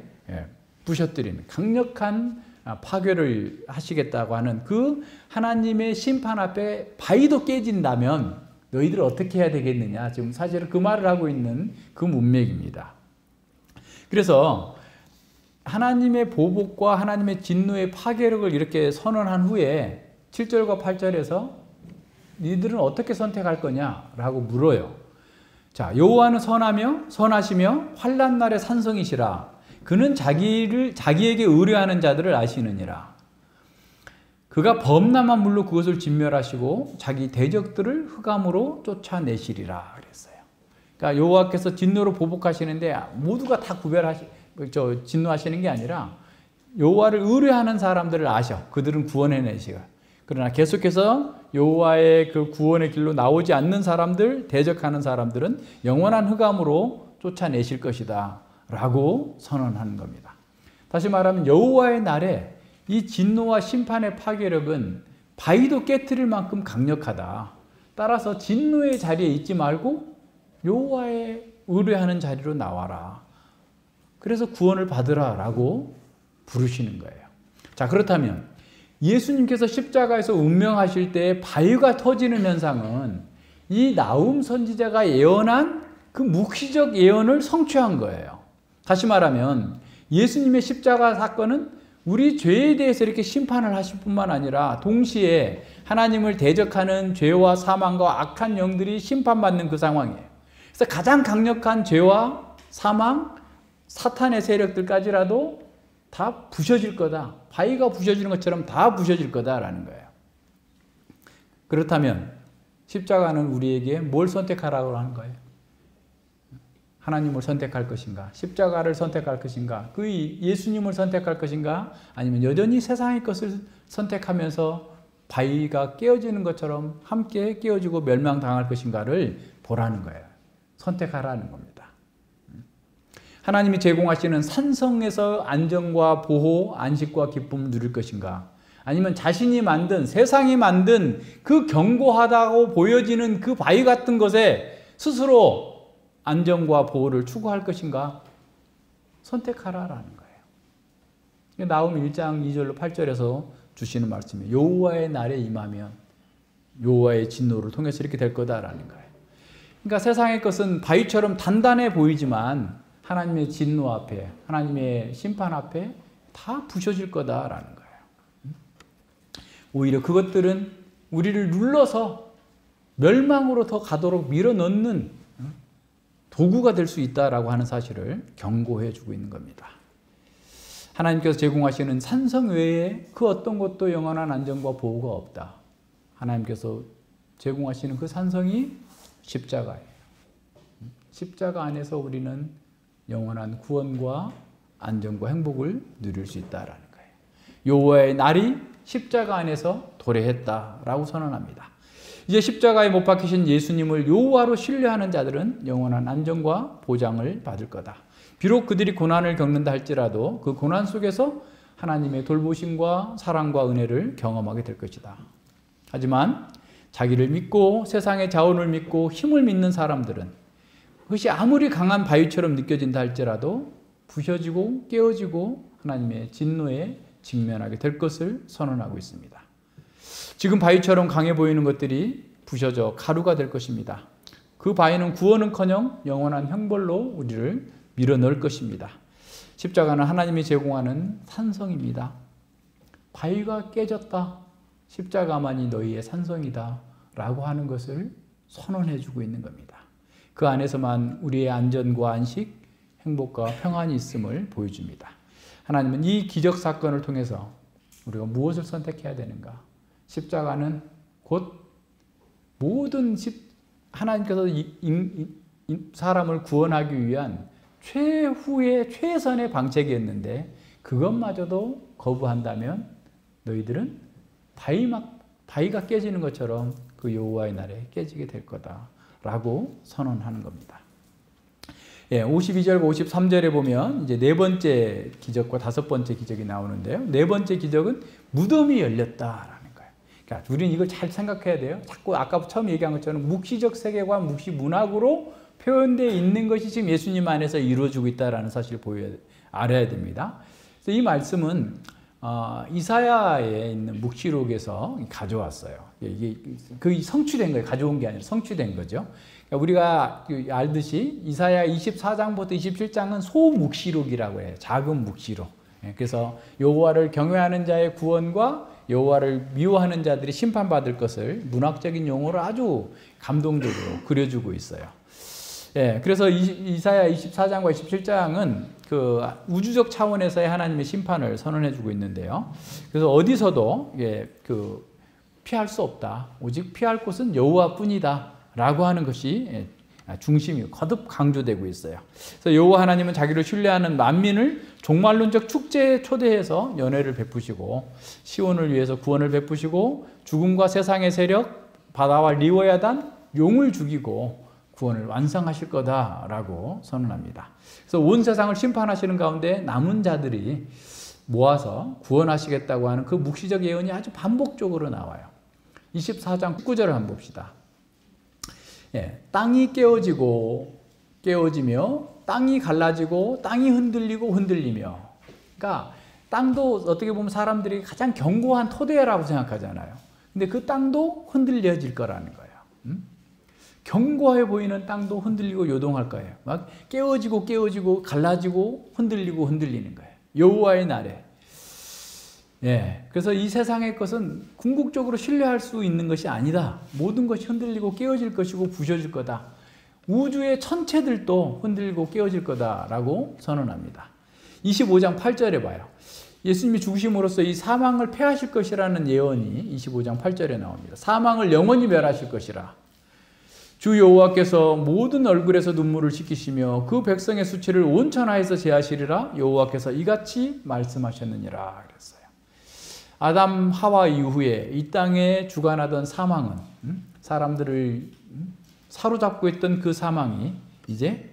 부셔뜨리는 강력한 파괴를 하시겠다고 하는 그 하나님의 심판 앞에 바위도 깨진다면 너희들 어떻게 해야 되겠느냐. 지금 사실은 그 말을 하고 있는 그 문맥입니다. 그래서 하나님의 보복과 하나님의 진노의 파괴력을 이렇게 선언한 후에 7절과 8절에서 니들은 어떻게 선택할 거냐라고 물어요. 자, 여호와는 선하시며 환난 날의 산성이시라. 그는 자기에게 의뢰하는 자들을 아시느니라. 그가 범람한 물로 그것을 진멸하시고 자기 대적들을 흑암으로 쫓아내시리라 그랬어요. 그러니까 여호와께서 진노로 보복하시는데 모두가 다 진노하시는 게 아니라 여호와를 의뢰하는 사람들을 아셔. 그들은 구원해내시고. 그러나 계속해서 여호와의 그 구원의 길로 나오지 않는 사람들, 대적하는 사람들은 영원한 흑암으로 쫓아내실 것이다 라고 선언하는 겁니다. 다시 말하면 여호와의 날에 이 진노와 심판의 파괴력은 바위도 깨트릴 만큼 강력하다. 따라서 진노의 자리에 있지 말고 여호와에 의뢰하는 자리로 나와라. 그래서 구원을 받으라 라고 부르시는 거예요. 자, 그렇다면 예수님께서 십자가에서 운명하실 때 바위가 터지는 현상은 이 나훔 선지자가 예언한 그 묵시적 예언을 성취한 거예요. 다시 말하면 예수님의 십자가 사건은 우리 죄에 대해서 이렇게 심판을 하실 뿐만 아니라 동시에 하나님을 대적하는 죄와 사망과 악한 영들이 심판받는 그 상황이에요. 그래서 가장 강력한 죄와 사망, 사탄의 세력들까지라도 다 부셔질 거다. 바위가 부셔지는 것처럼 다 부셔질 거다라는 거예요. 그렇다면 십자가는 우리에게 뭘 선택하라고 하는 거예요? 하나님을 선택할 것인가? 십자가를 선택할 것인가? 그 예수님을 선택할 것인가? 아니면 여전히 세상의 것을 선택하면서 바위가 깨어지는 것처럼 함께 깨어지고 멸망당할 것인가를 보라는 거예요. 선택하라는 겁니다. 하나님이 제공하시는 산성에서 안정과 보호, 안식과 기쁨을 누릴 것인가? 아니면 자신이 만든, 세상이 만든 그 견고하다고 보여지는 그 바위 같은 것에 스스로 안정과 보호를 추구할 것인가? 선택하라라는 거예요. 나훔 1장 2절로 8절에서 주시는 말씀이에요. 여호와의 날에 임하면 여호와의 진노를 통해서 이렇게 될 거다라는 거예요. 그러니까 세상의 것은 바위처럼 단단해 보이지만 하나님의 진노 앞에, 하나님의 심판 앞에 다 부셔질 거다라는 거예요. 오히려 그것들은 우리를 눌러서 멸망으로 더 가도록 밀어넣는 도구가 될 수 있다라고 하는 사실을 경고해 주고 있는 겁니다. 하나님께서 제공하시는 산성 외에 그 어떤 것도 영원한 안정과 보호가 없다. 하나님께서 제공하시는 그 산성이 십자가예요. 십자가 안에서 우리는 영원한 구원과 안정과 행복을 누릴 수 있다라는 거예요. 여호와의 날이 십자가 안에서 도래했다라고 선언합니다. 이제 십자가에 못 박히신 예수님을 여호와로 신뢰하는 자들은 영원한 안정과 보장을 받을 거다. 비록 그들이 고난을 겪는다 할지라도 그 고난 속에서 하나님의 돌보심과 사랑과 은혜를 경험하게 될 것이다. 하지만 자기를 믿고 세상의 자원을 믿고 힘을 믿는 사람들은 그것이 아무리 강한 바위처럼 느껴진다 할지라도 부셔지고 깨어지고 하나님의 진노에 직면하게 될 것을 선언하고 있습니다. 지금 바위처럼 강해 보이는 것들이 부셔져 가루가 될 것입니다. 그 바위는 구원은커녕 영원한 형벌로 우리를 밀어넣을 것입니다. 십자가는 하나님이 제공하는 산성입니다. 바위가 깨졌다. 십자가만이 너희의 산성이다. 라고 하는 것을 선언해주고 있는 겁니다. 그 안에서만 우리의 안전과 안식, 행복과 평안이 있음을 보여줍니다. 하나님은 이 기적 사건을 통해서 우리가 무엇을 선택해야 되는가? 십자가는 곧 모든 하나님께서 사람을 구원하기 위한 최후의 최선의 방책이었는데 그것마저도 거부한다면 너희들은 바위가 깨지는 것처럼 그 여호와의 날에 깨지게 될 거다라고 선언하는 겁니다. 52절과 53절에 보면 이제 네 번째 기적과 다섯 번째 기적이 나오는데요. 네 번째 기적은 무덤이 열렸다라는 거예요. 그러니까 우리는 이걸 잘 생각해야 돼요. 자꾸 아까 처음 얘기한 것처럼 묵시적 세계관, 묵시 문학으로 표현되어 있는 것이 지금 예수님 안에서 이루어지고 있다는 사실을 알아야 됩니다. 그래서 이 말씀은 이사야에 있는 묵시록에서 가져왔어요. 이게 그 성취된 거예요. 가져온 게 아니라 성취된 거죠. 우리가 알듯이 이사야 24장부터 27장은 소묵시록이라고 해요. 작은 묵시록. 그래서 여호와를 경외하는 자의 구원과 여호와를 미워하는 자들이 심판받을 것을 문학적인 용어로 아주 감동적으로 그려주고 있어요. 그래서 이사야 24장과 27장은 그 우주적 차원에서의 하나님의 심판을 선언해주고 있는데요. 그래서 어디서도 피할 수 없다. 오직 피할 곳은 여호와뿐이다. 라고 하는 것이 중심이 거듭 강조되고 있어요. 그래서 여호와 하나님은 자기를 신뢰하는 만민을 종말론적 축제에 초대해서 연회를 베푸시고 시온을 위해서 구원을 베푸시고 죽음과 세상의 세력, 바다와 리워야단, 용을 죽이고 구원을 완성하실 거다라고 선언합니다. 그래서 온 세상을 심판하시는 가운데 남은 자들이 모아서 구원하시겠다고 하는 그 묵시적 예언이 아주 반복적으로 나와요. 24장 9절을 한번 봅시다. 땅이 깨어지며 땅이 갈라지고 땅이 흔들리며 그러니까 땅도 어떻게 보면 사람들이 가장 견고한 토대라고 생각하잖아요. 근데 그 땅도 흔들려질 거라는 거예요. 견고해 보이는 땅도 흔들리고 요동할 거예요. 막 깨어지고 갈라지고 흔들리는 거예요. 여호와의 날에. 그래서 이 세상의 것은 궁극적으로 신뢰할 수 있는 것이 아니다. 모든 것이 흔들리고 깨어질 것이고 부셔질 거다. 우주의 천체들도 흔들리고 깨어질 거다라고 선언합니다. 25장 8절에 봐요. 예수님이 죽으심으로써 이 사망을 패하실 것이라는 예언이 25장 8절에 나옵니다. 사망을 영원히 멸하실 것이라. 주 여호와께서 모든 얼굴에서 눈물을 씻기시며 그 백성의 수치를 온 천하에서 제하시리라. 여호와께서 이같이 말씀하셨느니라 그랬어요. 아담 하와 이후에 이 땅에 주관하던 사망은 사람들을 사로잡고 있던 그 사망이 이제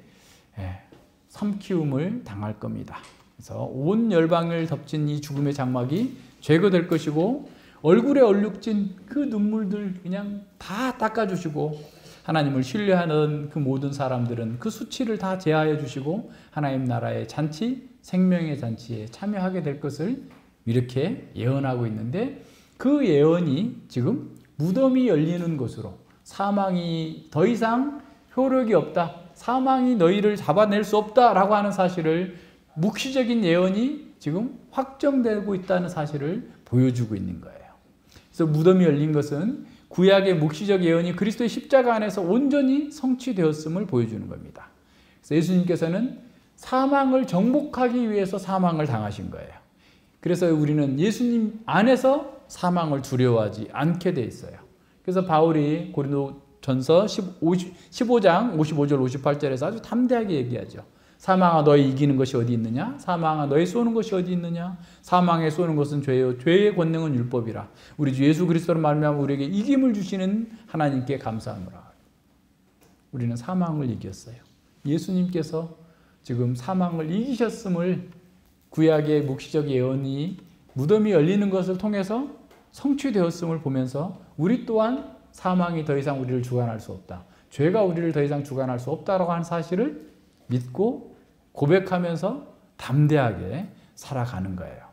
삼키움을 당할 겁니다. 그래서 온 열방을 덮친 이 죽음의 장막이 제거될 것이고 얼굴에 얼룩진 그 눈물들 그냥 다 닦아주시고 하나님을 신뢰하는 그 모든 사람들은 그 수치를 다 제하여 주시고 하나님 나라의 잔치, 생명의 잔치에 참여하게 될 것을 이렇게 예언하고 있는데 그 예언이 지금 무덤이 열리는 곳으로 사망이 더 이상 효력이 없다. 사망이 너희를 잡아낼 수 없다라고 하는 사실을 묵시적인 예언이 지금 확정되고 있다는 사실을 보여주고 있는 거예요. 그래서 무덤이 열린 것은 구약의 묵시적 예언이 그리스도의 십자가 안에서 온전히 성취되었음을 보여주는 겁니다. 그래서 예수님께서는 사망을 정복하기 위해서 사망을 당하신 거예요. 그래서 우리는 예수님 안에서 사망을 두려워하지 않게 돼 있어요. 그래서 바울이 고린도전서 15장 55절 58절에서 아주 담대하게 얘기하죠. 사망아 너희 이기는 것이 어디 있느냐? 사망아 너희 쏘는 것이 어디 있느냐? 사망에 쏘는 것은 죄요 죄의 권능은 율법이라. 우리 주 예수 그리스도로 말미암아 우리에게 이김을 주시는 하나님께 감사하노라. 우리는 사망을 이겼어요. 예수님께서 지금 사망을 이기셨음을 구약의 묵시적 예언이 무덤이 열리는 것을 통해서 성취되었음을 보면서 우리 또한 사망이 더 이상 우리를 주관할 수 없다. 죄가 우리를 더 이상 주관할 수 없다라고 하는 사실을 믿고 고백하면서 담대하게 살아가는 거예요.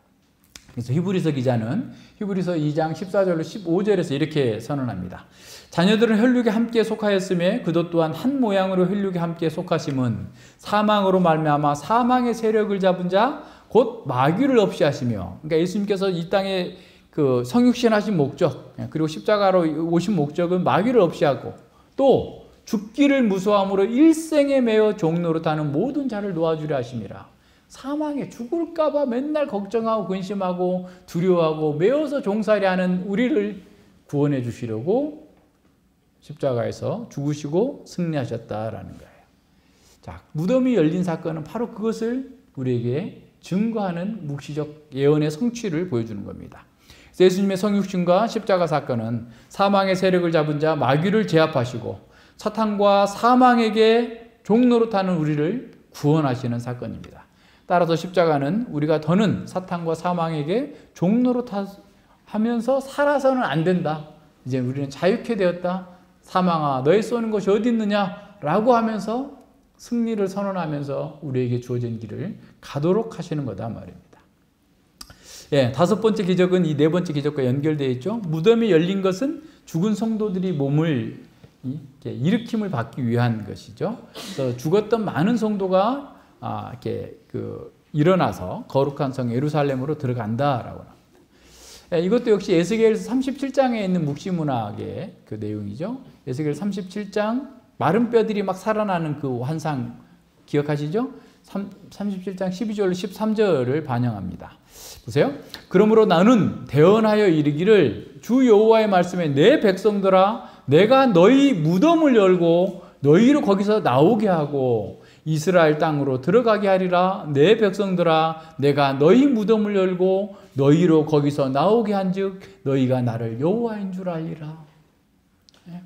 그래서 히브리서 기자는 히브리서 2장 14절로 15절에서 이렇게 선언합니다. 자녀들은 혈육에 함께 속하였으며 그도 또한 한 모양으로 혈육에 함께 속하심은 사망으로 말미암아 사망의 세력을 잡은 자 곧 마귀를 없이 하시며, 그러니까 예수님께서 이 땅에 그 성육신 하신 목적, 그리고 십자가로 오신 목적은 마귀를 없이 하고 또 죽기를 무서함으로 일생에 매어 종노릇하는 모든 자를 놓아주려 하심이라. 사망에 죽을까봐 맨날 걱정하고 근심하고 두려워하고 매어서 종살이하는 우리를 구원해 주시려고 십자가에서 죽으시고 승리하셨다라는 거예요. 자, 무덤이 열린 사건은 바로 그것을 우리에게 증거하는 묵시적 예언의 성취를 보여주는 겁니다. 예수님의 성육신과 십자가 사건은 사망의 세력을 잡은 자 마귀를 제압하시고 사탄과 사망에게 종노릇하는 우리를 구원하시는 사건입니다. 따라서 십자가는 우리가 더는 사탄과 사망에게 종노릇하면서 살아서는 안 된다. 이제 우리는 자유케 되었다. 사망아, 너의 쏘는 것이 어디 있느냐? 라고 하면서 승리를 선언하면서 우리에게 주어진 길을 가도록 하시는 거다 말입니다. 예, 다섯 번째 기적은 이 네 번째 기적과 연결되어 있죠. 무덤이 열린 것은 죽은 성도들이 몸을 일으킴을 받기 위한 것이죠. 그래서 죽었던 많은 성도가 일어나서 거룩한 성 예루살렘으로 들어간다라고 합니다. 예, 이것도 역시 에스겔서 37장에 있는 묵시문학의 그 내용이죠. 에스겔 37장 마른 뼈들이 막 살아나는 그 환상 기억하시죠? 37장 12절로 13절을 반영합니다. 보세요. 그러므로 나는 대언하여 이르기를 주 여호와의 말씀에 내 백성들아 내가 너희 무덤을 열고 너희로 거기서 나오게 하고 이스라엘 땅으로 들어가게 하리라. 내 백성들아 내가 너희 무덤을 열고 너희로 거기서 나오게 한즉 너희가 나를 여호와인 줄 알리라.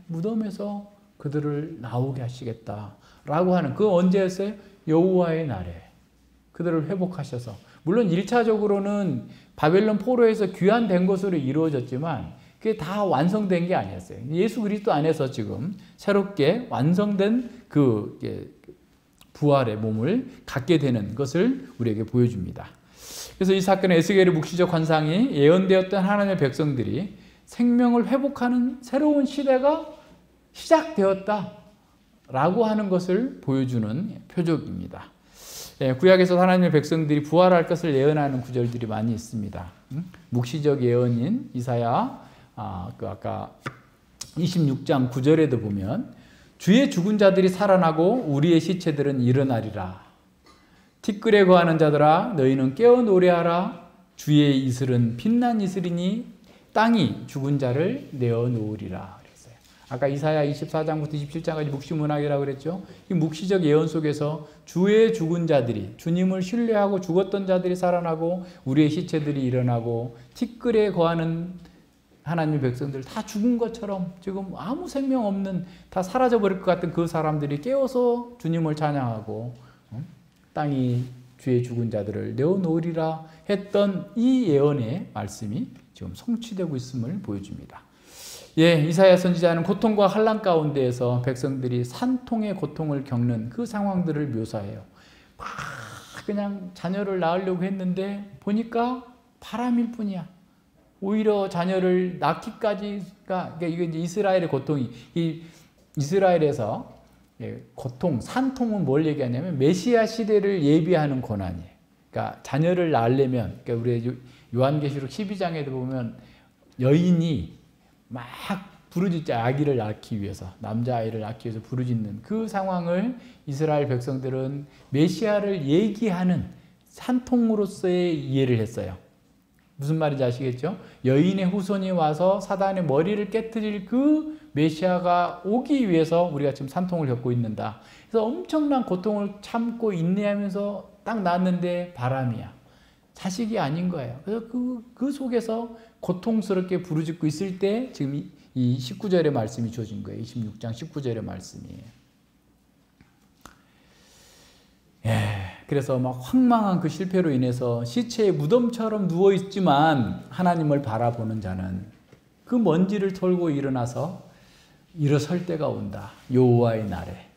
무덤에서 그들을 나오게 하시겠다라고 하는 그 언제였어요? 여호와의 날에 그들을 회복하셔서, 물론 1차적으로는 바벨론 포로에서 귀환된 것으로 이루어졌지만 그게 다 완성된 게 아니었어요. 예수 그리스도 안에서 지금 새롭게 완성된 그 부활의 몸을 갖게 되는 것을 우리에게 보여줍니다. 그래서 이 사건의 에스겔의 묵시적 환상이 예언되었던 하나님의 백성들이 생명을 회복하는 새로운 시대가 시작되었다라고 하는 것을 보여주는 표적입니다. 예, 구약에서 하나님의 백성들이 부활할 것을 예언하는 구절들이 많이 있습니다. 묵시적 예언인 이사야 아까 26장 9절에도 보면 주의 죽은 자들이 살아나고 우리의 시체들은 일어나리라. 티끌에 거하는 자들아 너희는 깨어 노래하라. 주의 이슬은 빛난 이슬이니 땅이 죽은 자를 내어 놓으리라. 그랬어요. 아까 이사야 24장부터 27장까지 묵시문학이라고 그랬죠. 이 묵시적 예언 속에서 주의 죽은 자들이, 주님을 신뢰하고 죽었던 자들이 살아나고 우리의 시체들이 일어나고 티끌에 거하는 하나님의 백성들 다 죽은 것처럼 지금 아무 생명 없는, 다 사라져버릴 것 같은 그 사람들이 깨어서 주님을 찬양하고 땅이 주의 죽은 자들을 내어놓으리라 했던 이 예언의 말씀이 지금 성취되고 있음을 보여줍니다. 예, 이사야 선지자는 고통과 환난 가운데에서 백성들이 산통의 고통을 겪는 그 상황들을 묘사해요. 막 그냥 자녀를 낳으려고 했는데 보니까 바람일 뿐이야. 오히려 자녀를 낳기까지가, 이게 이제 이스라엘의 고통이, 이 이스라엘에서 고통, 산통은 뭘 얘기하냐면 메시아 시대를 예비하는 고난이에요. 그러니까 자녀를 낳으려면, 그러니까 우리 요한계시록 12장에도 보면 여인이 막 부르짖죠. 아기를 낳기 위해서, 남자아이를 낳기 위해서 부르짖는 그 상황을 이스라엘 백성들은 메시아를 얘기하는 산통으로서의 이해를 했어요. 무슨 말인지 아시겠죠? 여인의 후손이 와서 사단의 머리를 깨트릴 그 메시아가 오기 위해서 우리가 지금 산통을 겪고 있는다. 그래서 엄청난 고통을 참고 인내하면서 딱 낳았는데 바람이야. 자식이 아닌 거예요. 그래서 그 속에서 고통스럽게 부르짖고 있을 때 지금 이 19절의 말씀이 주어진 거예요. 26장 19절의 말씀이에요. 그래서 막 황망한 그 실패로 인해서 시체의 무덤처럼 누워있지만 하나님을 바라보는 자는 그 먼지를 털고 일어나서 일어설 때가 온다. 여호와의 날에.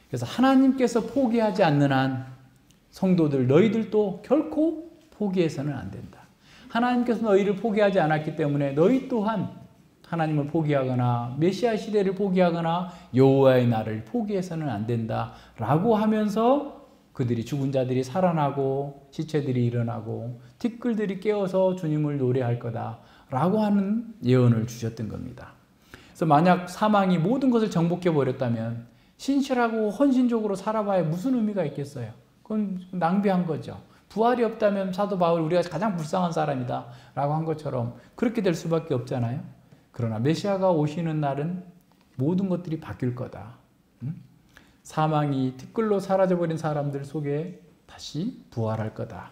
그래서 하나님께서 포기하지 않는 한 성도들 너희들도 결코 포기해서는 안 된다. 하나님께서 너희를 포기하지 않았기 때문에 너희 또한 하나님을 포기하거나 메시아 시대를 포기하거나 여호와의 날을 포기해서는 안 된다라고 하면서 그들이 죽은 자들이 살아나고 시체들이 일어나고 티끌들이 깨어서 주님을 노래할 거다라고 하는 예언을 주셨던 겁니다. 그래서 만약 사망이 모든 것을 정복해 버렸다면 신실하고 헌신적으로 살아봐야 무슨 의미가 있겠어요? 그건 낭비한 거죠. 부활이 없다면 사도 바울 우리가 가장 불쌍한 사람이다 라고 한 것처럼 그렇게 될 수밖에 없잖아요. 그러나 메시아가 오시는 날은 모든 것들이 바뀔 거다. 사망이 티끌로 사라져버린 사람들 속에 다시 부활할 거다.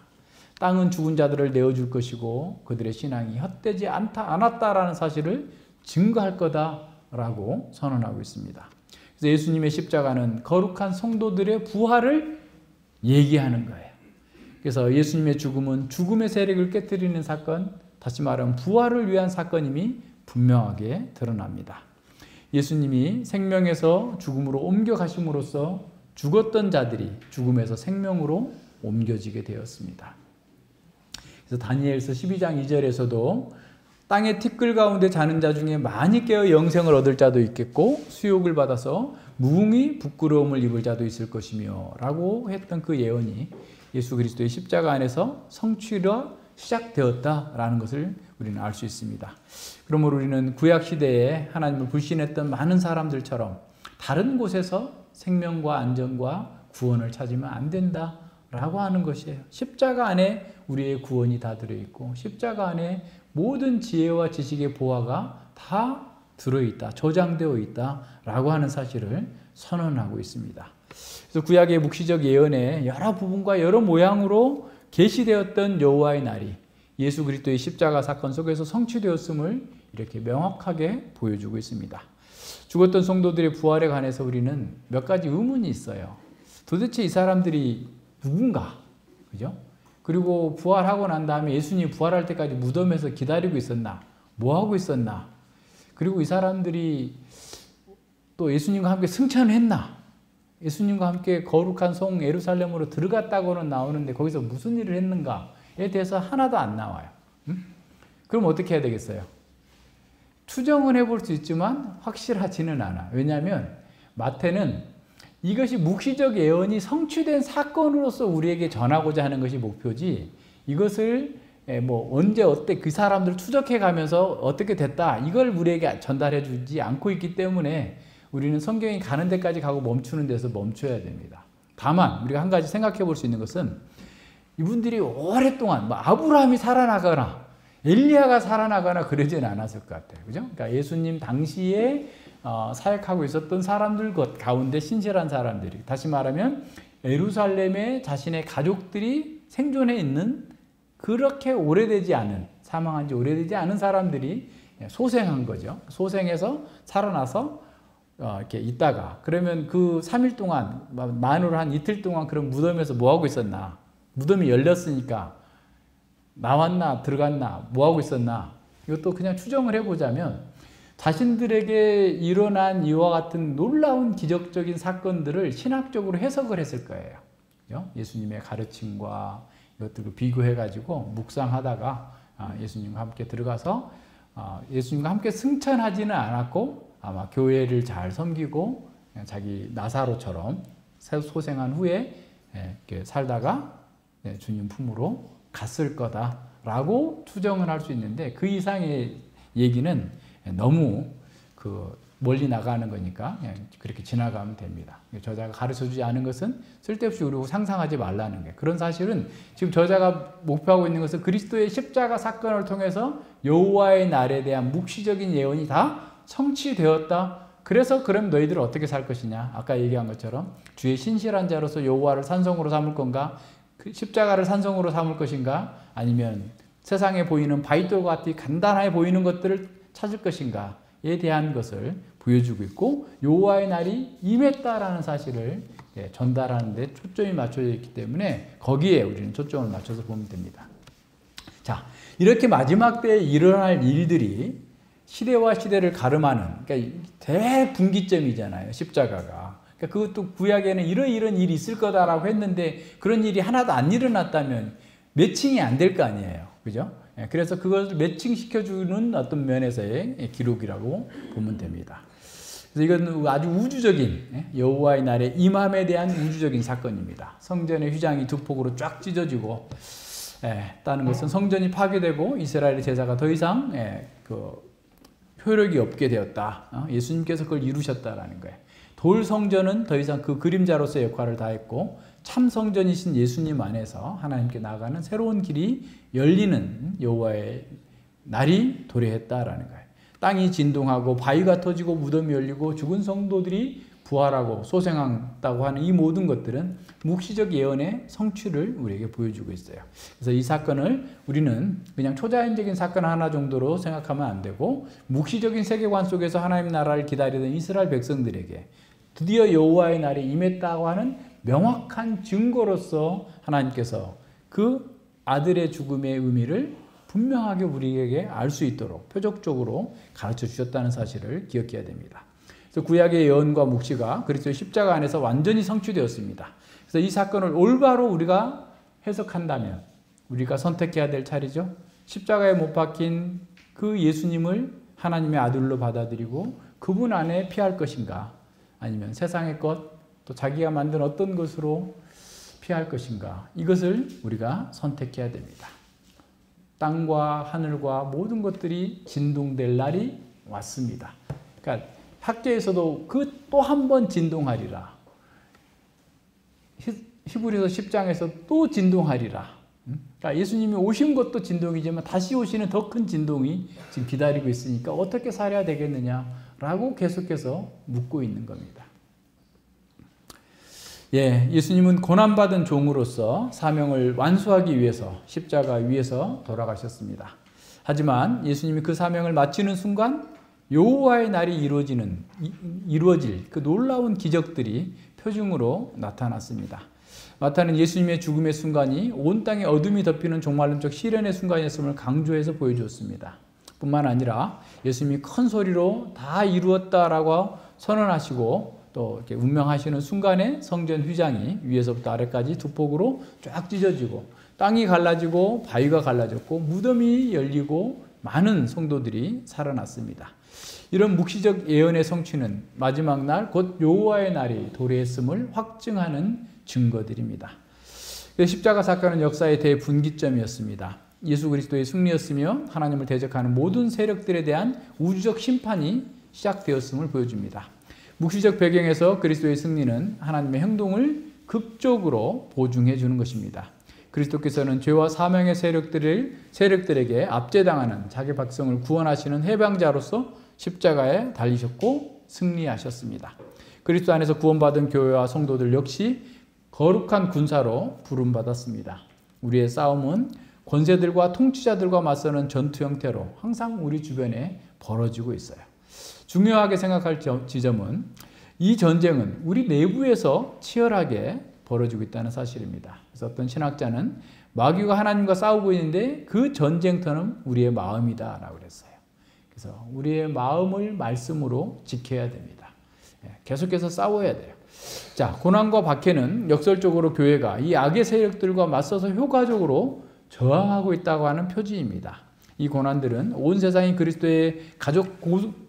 땅은 죽은 자들을 내어줄 것이고 그들의 신앙이 헛되지 않았다라는 사실을 증거할 거다라고 선언하고 있습니다. 그래서 예수님의 십자가는 거룩한 성도들의 부활을 얘기하는 거예요. 그래서 예수님의 죽음은 죽음의 세력을 깨뜨리는 사건, 다시 말하면 부활을 위한 사건임이 분명하게 드러납니다. 예수님이 생명에서 죽음으로 옮겨가심으로써 죽었던 자들이 죽음에서 생명으로 옮겨지게 되었습니다. 그래서 다니엘서 12장 2절에서도 땅의 티끌 가운데 자는 자 중에 많이 깨어 영생을 얻을 자도 있겠고 수욕을 받아서 무궁히 부끄러움을 입을 자도 있을 것이며 라고 했던 그 예언이 예수 그리스도의 십자가 안에서 성취로 시작되었다라는 것을 우리는 알 수 있습니다. 그러므로 우리는 구약시대에 하나님을 불신했던 많은 사람들처럼 다른 곳에서 생명과 안전과 구원을 찾으면 안 된다라고 하는 것이에요. 십자가 안에 우리의 구원이 다 들어있고 십자가 안에 모든 지혜와 지식의 보화가 다 들어있다, 저장되어 있다라고 하는 사실을 선언하고 있습니다. 그래서 구약의 묵시적 예언에 여러 부분과 여러 모양으로 계시되었던 여호와의 날이 예수 그리스도의 십자가 사건 속에서 성취되었음을 이렇게 명확하게 보여주고 있습니다. 죽었던 성도들의 부활에 관해서 우리는 몇 가지 의문이 있어요. 도대체 이 사람들이 누군가? 그죠? 그리고 부활하고 난 다음에 예수님이 부활할 때까지 무덤에서 기다리고 있었나? 뭐 하고 있었나? 그리고 이 사람들이 또 예수님과 함께 승천을 했나? 예수님과 함께 거룩한 성 예루살렘으로 들어갔다고는 나오는데 거기서 무슨 일을 했는가에 대해서 하나도 안 나와요. 그럼 어떻게 해야 되겠어요? 추정은 해볼 수 있지만 확실하지는 않아. 왜냐하면 마태는 이것이 묵시적 예언이 성취된 사건으로서 우리에게 전하고자 하는 것이 목표지 이것을 뭐 언제 어때 그 사람들을 추적해 가면서 어떻게 됐다 이걸 우리에게 전달해 주지 않고 있기 때문에 우리는 성경이 가는 데까지 가고 멈추는 데서 멈춰야 됩니다. 다만 우리가 한 가지 생각해 볼 수 있는 것은 이분들이 오랫동안 뭐 아브라함이 살아나거나 엘리야가 살아나거나 그러지는 않았을 것 같아요. 그죠? 그러니까 예수님 당시에 사역하고 있었던 사람들 가운데 신실한 사람들이, 다시 말하면 예루살렘에 자신의 가족들이 생존해 있는 그렇게 오래되지 않은, 사망한 지 오래되지 않은 사람들이 소생한 거죠. 소생해서 살아나서 이렇게 있다가, 그러면 그 3일 동안, 만으로 한 이틀 동안 그럼 무덤에서 뭐 하고 있었나? 무덤이 열렸으니까 나왔나 들어갔나 뭐 하고 있었나? 이것도 그냥 추정을 해보자면 자신들에게 일어난 이와 같은 놀라운 기적적인 사건들을 신학적으로 해석을 했을 거예요. 그죠? 예수님의 가르침과 이것들을 비교해가지고 묵상하다가 예수님과 함께 들어가서 예수님과 함께 승천하지는 않았고 아마 교회를 잘 섬기고 자기 나사로처럼 소생한 후에 이렇게 살다가 주님 품으로 갔을 거다라고 추정을 할 수 있는데 그 이상의 얘기는 너무 멀리 나가는 거니까 그렇게 지나가면 됩니다. 저자가 가르쳐주지 않은 것은 쓸데없이 우리 상상하지 말라는 거예요. 그런 사실은 지금 저자가 목표하고 있는 것은 그리스도의 십자가 사건을 통해서 여호와의 날에 대한 묵시적인 예언이 다 성취되었다. 그래서 그럼 너희들은 어떻게 살 것이냐? 아까 얘기한 것처럼 주의 신실한 자로서 여호와를 산성으로 삼을 건가? 그 십자가를 산성으로 삼을 것인가? 아니면 세상에 보이는 바위돌과 같이 간단하게 보이는 것들을 찾을 것인가에 대한 것을 보여주고 있고 여호와의 날이 임했다라는 사실을 전달하는 데 초점이 맞춰져 있기 때문에 거기에 우리는 초점을 맞춰서 보면 됩니다. 자, 이렇게 마지막 때에 일어날 일들이 시대와 시대를 가름하는, 그러니까 대분기점이잖아요, 십자가가. 그러니까 그것도 구약에는 이런 일이 있을 거다라고 했는데 그런 일이 하나도 안 일어났다면 매칭이 안 될 거 아니에요, 그죠? 그래서 그걸 매칭시켜주는 어떤 면에서의 기록이라고 보면 됩니다. 그래서 이건 아주 우주적인, 여호와의 날의 임함에 대한 우주적인 사건입니다. 성전의 휘장이 두 폭으로 쫙 찢어지고, 다는 것은 성전이 파괴되고 이스라엘의 제사가 더 이상 효력이 없게 되었다. 예수님께서 그걸 이루셨다라는 거예요. 돌 성전은 더 이상 그 그림자로서의 역할을 다했고, 참 성전이신 예수님 안에서 하나님께 나아가는 새로운 길이 열리는 여호와의 날이 도래했다라는 거예요. 땅이 진동하고 바위가 터지고 무덤이 열리고 죽은 성도들이 부활하고 소생한다고 하는 이 모든 것들은 묵시적 예언의 성취를 우리에게 보여주고 있어요. 그래서 이 사건을 우리는 그냥 초자연적인 사건 하나 정도로 생각하면 안 되고, 묵시적인 세계관 속에서 하나님 나라를 기다리던 이스라엘 백성들에게 드디어 여호와의 날이 임했다고 하는 명확한 증거로서 하나님께서 그 아들의 죽음의 의미를 분명하게 우리에게 알 수 있도록 표적적으로 가르쳐 주셨다는 사실을 기억해야 됩니다. 그래서 구약의 예언과 묵시가 그리스도의 십자가 안에서 완전히 성취되었습니다. 그래서 이 사건을 올바로 우리가 해석한다면 우리가 선택해야 될 차례죠. 십자가에 못 박힌 그 예수님을 하나님의 아들로 받아들이고 그분 안에 피할 것인가, 아니면 세상의 것, 또 자기가 만든 어떤 것으로 피할 것인가, 이것을 우리가 선택해야 됩니다. 땅과 하늘과 모든 것들이 진동될 날이 왔습니다. 그러니까 학계에서도 그 또 한 번 진동하리라. 히브리서 10장에서 또 진동하리라. 그러니까 예수님이 오신 것도 진동이지만 다시 오시는 더 큰 진동이 지금 기다리고 있으니까 어떻게 살아야 되겠느냐라고 계속해서 묻고 있는 겁니다. 예수님은 고난받은 종으로서 사명을 완수하기 위해서 십자가 위에서 돌아가셨습니다. 하지만 예수님이 그 사명을 마치는 순간 여호와의 날이 이루어질 그 놀라운 기적들이 표징으로 나타났습니다. 마태는 예수님의 죽음의 순간이 온 땅에 어둠이 덮이는 종말론적 시련의 순간이었음을 강조해서 보여주었습니다. 뿐만 아니라 예수님이 큰 소리로 다 이루었다라고 선언하시고 또 이렇게 운명하시는 순간에 성전 휘장이 위에서부터 아래까지 두 폭으로 쫙 찢어지고 땅이 갈라지고 바위가 갈라졌고 무덤이 열리고 많은 성도들이 살아났습니다. 이런 묵시적 예언의 성취는 마지막 날 곧 여호와의 날이 도래했음을 확증하는 증거들입니다. 십자가 사건은 역사의 대분기점이었습니다. 예수 그리스도의 승리였으며 하나님을 대적하는 모든 세력들에 대한 우주적 심판이 시작되었음을 보여줍니다. 묵시적 배경에서 그리스도의 승리는 하나님의 행동을 극적으로 보증해 주는 것입니다. 그리스도께서는 죄와 사명의 세력들에게 압제당하는 자기 백성을 구원하시는 해방자로서 십자가에 달리셨고 승리하셨습니다. 그리스도 안에서 구원받은 교회와 성도들 역시 거룩한 군사로 부름받았습니다. 우리의 싸움은 권세들과 통치자들과 맞서는 전투 형태로 항상 우리 주변에 벌어지고 있어요. 중요하게 생각할 지점은 이 전쟁은 우리 내부에서 치열하게 벌어지고 있다는 사실입니다. 그래서 어떤 신학자는 마귀가 하나님과 싸우고 있는데 그 전쟁터는 우리의 마음이다 라고 그랬어요. 그래서 우리의 마음을 말씀으로 지켜야 됩니다. 계속해서 싸워야 돼요. 자, 고난과 박해는 역설적으로 교회가 이 악의 세력들과 맞서서 효과적으로 저항하고 있다고 하는 표지입니다. 이 고난들은 온 세상이 그리스도의 가족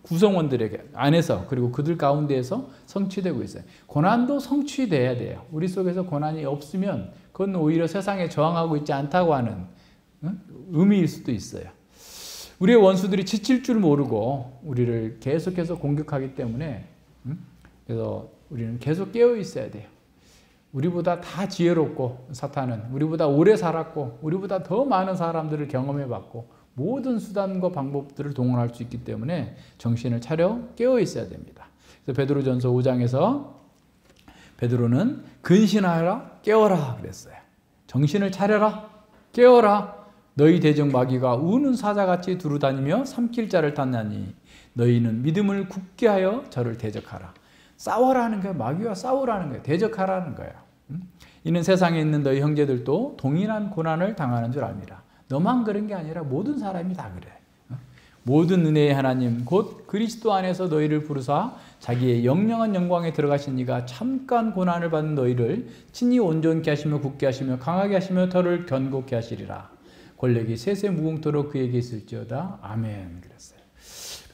구성원들에게 안에서 그리고 그들 가운데에서 성취되고 있어요. 고난도 성취돼야 돼요. 우리 속에서 고난이 없으면 그건 오히려 세상에 저항하고 있지 않다고 하는 의미일 수도 있어요. 우리의 원수들이 지칠 줄 모르고 우리를 계속해서 공격하기 때문에 그래서 우리는 계속 깨어 있어야 돼요. 우리보다 다 지혜롭고 사탄은 우리보다 오래 살았고 우리보다 더 많은 사람들을 경험해봤고 모든 수단과 방법들을 동원할 수 있기 때문에 정신을 차려 깨어 있어야 됩니다. 그래서 베드로전서 5장에서 베드로는 근신하여라 깨어라 그랬어요. 정신을 차려라 깨어라. 너희 대적 마귀가 우는 사자같이 두루다니며 삼킬 자를 탔나니 너희는 믿음을 굳게 하여 저를 대적하라. 싸워라는 거예요. 마귀와 싸우라는 거예요. 대적하라는 거예요. 이는 세상에 있는 너희 형제들도 동일한 고난을 당하는 줄 압니다. 너만 그런 게 아니라 모든 사람이 다 그래. 모든 은혜의 하나님 곧 그리스도 안에서 너희를 부르사 자기의 영영한 영광에 들어가신 이가 잠깐 고난을 받은 너희를 친히 온전케 하시며 굳게 하시며 강하게 하시며 터를 견고케 하시리라. 권력이 세세 무궁토록 그에게 있을지어다. 아멘. 그랬어요.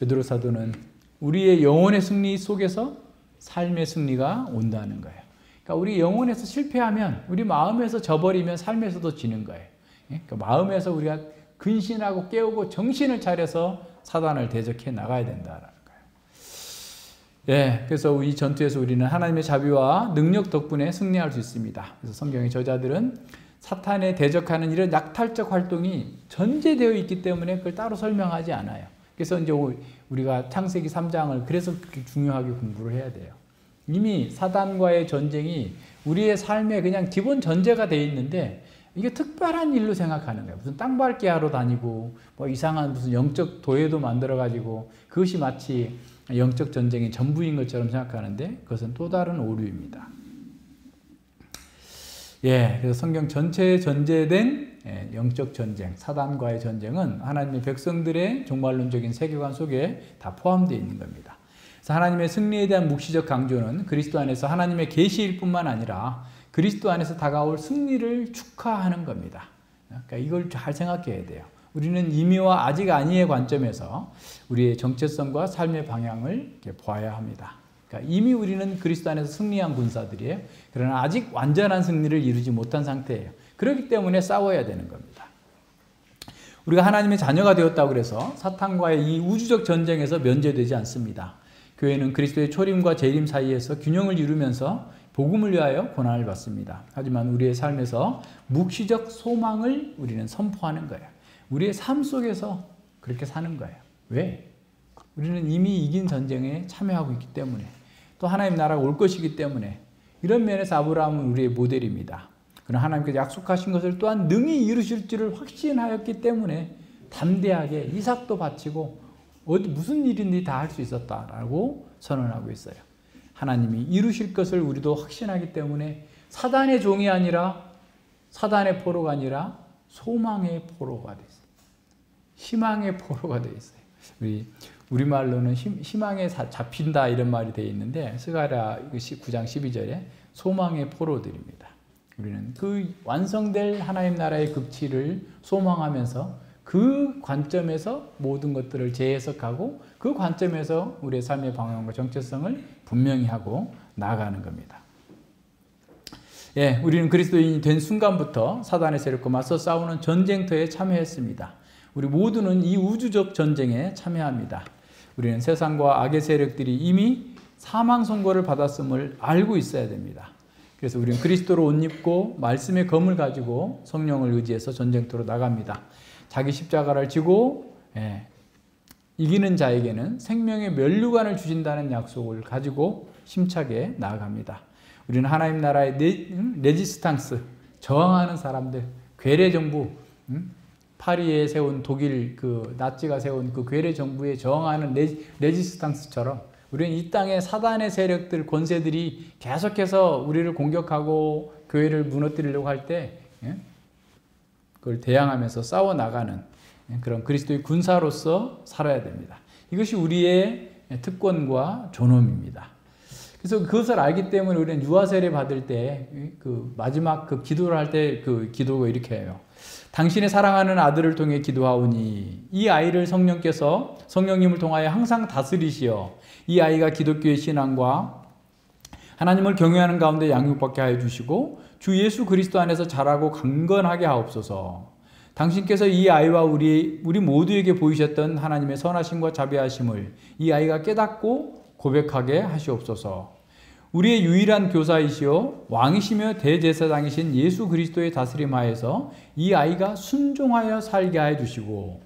베드로 사도는 우리의 영혼의 승리 속에서 삶의 승리가 온다는 거예요. 그러니까 우리 영혼에서 실패하면, 우리 마음에서 져버리면 삶에서도 지는 거예요. 그러니까 마음에서 우리가 근신하고 깨우고 정신을 차려서 사단을 대적해 나가야 된다라는 거예요. 예, 그래서 이 전투에서 우리는 하나님의 자비와 능력 덕분에 승리할 수 있습니다. 그래서 성경의 저자들은 사탄에 대적하는 이런 약탈적 활동이 전제되어 있기 때문에 그걸 따로 설명하지 않아요. 그래서 이제 우리가 창세기 3장을 그래서 그렇게 중요하게 공부를 해야 돼요. 이미 사단과의 전쟁이 우리의 삶에 그냥 기본 전제가 되어 있는데 이게 특별한 일로 생각하는 거예요. 무슨 땅 밟기 하러 다니고 뭐 이상한 무슨 영적 도회도 만들어 가지고 그것이 마치 영적 전쟁의 전부인 것처럼 생각하는데 그것은 또 다른 오류입니다. 예, 그래서 성경 전체에 전제된 영적 전쟁, 사단과의 전쟁은 하나님의 백성들의 종말론적인 세계관 속에 다 포함되어 있는 겁니다. 그래서 하나님의 승리에 대한 묵시적 강조는 그리스도 안에서 하나님의 계시일 뿐만 아니라 그리스도 안에서 다가올 승리를 축하하는 겁니다. 그러니까 이걸 잘 생각해야 돼요. 우리는 이미와 아직 아니의 관점에서 우리의 정체성과 삶의 방향을 이렇게 보아야 합니다. 그러니까 이미 우리는 그리스도 안에서 승리한 군사들이에요. 그러나 아직 완전한 승리를 이루지 못한 상태예요. 그렇기 때문에 싸워야 되는 겁니다. 우리가 하나님의 자녀가 되었다고 그래서 사탄과의 이 우주적 전쟁에서 면제되지 않습니다. 교회는 그리스도의 초림과 재림 사이에서 균형을 이루면서 복음을 위하여 고난을 받습니다. 하지만 우리의 삶에서 묵시적 소망을 우리는 선포하는 거예요. 우리의 삶 속에서 그렇게 사는 거예요. 왜? 우리는 이미 이긴 전쟁에 참여하고 있기 때문에, 또 하나님 나라가 올 것이기 때문에. 이런 면에서 아브라함은 우리의 모델입니다. 그러나 하나님께서 약속하신 것을 또한 능히 이루실 줄을 확신하였기 때문에 담대하게 이삭도 바치고 무슨 일인지 다 할 수 있었다라고 선언하고 있어요. 하나님이 이루실 것을 우리도 확신하기 때문에 사단의 종이 아니라, 사단의 포로가 아니라 소망의 포로가 되어 있어요. 희망의 포로가 되어 있어요. 우리말로는 희망에 잡힌다 이런 말이 되어 있는데 스가랴 9장 12절에 소망의 포로들입니다. 우리는 그 완성될 하나님 나라의 극치를 소망하면서 그 관점에서 모든 것들을 재해석하고 그 관점에서 우리의 삶의 방향과 정체성을 분명히 하고 나아가는 겁니다. 예, 우리는 그리스도인이 된 순간부터 사단의 세력과 맞서 싸우는 전쟁터에 참여했습니다. 우리 모두는 이 우주적 전쟁에 참여합니다. 우리는 세상과 악의 세력들이 이미 사망 선고를 받았음을 알고 있어야 됩니다. 그래서 우리는 그리스도로 옷 입고 말씀의 검을 가지고 성령을 의지해서 전쟁터로 나갑니다. 자기 십자가를 지고 이기는 자에게는 생명의 면류관을 주신다는 약속을 가지고 힘차게 나아갑니다. 우리는 하나님 나라의 레지스탕스, 저항하는 사람들, 괴뢰 정부, 파리에 세운 독일 나치가 세운 그 괴뢰 정부에 저항하는 레지스탕스처럼 우리는 이 땅의 사단의 세력들, 권세들이 계속해서 우리를 공격하고 교회를 무너뜨리려고 할 때 그걸 대항하면서 싸워나가는 그런 그리스도의 군사로서 살아야 됩니다. 이것이 우리의 특권과 존엄입니다. 그래서 그것을 알기 때문에 우리는 유아 세례 받을 때 마지막 기도를 할 때 기도가 이렇게 해요. 당신의 사랑하는 아들을 통해 기도하오니 이 아이를 성령님을 통하여 항상 다스리시어 이 아이가 기독교의 신앙과 하나님을 경외하는 가운데 양육받게 하여 주시고 주 예수 그리스도 안에서 자라고 강건하게 하옵소서. 당신께서 이 아이와 우리 모두에게 보이셨던 하나님의 선하심과 자비하심을 이 아이가 깨닫고 고백하게 하시옵소서. 우리의 유일한 교사이시오 왕이시며 대제사장이신 예수 그리스도의 다스림 하에서 이 아이가 순종하여 살게 해 주시고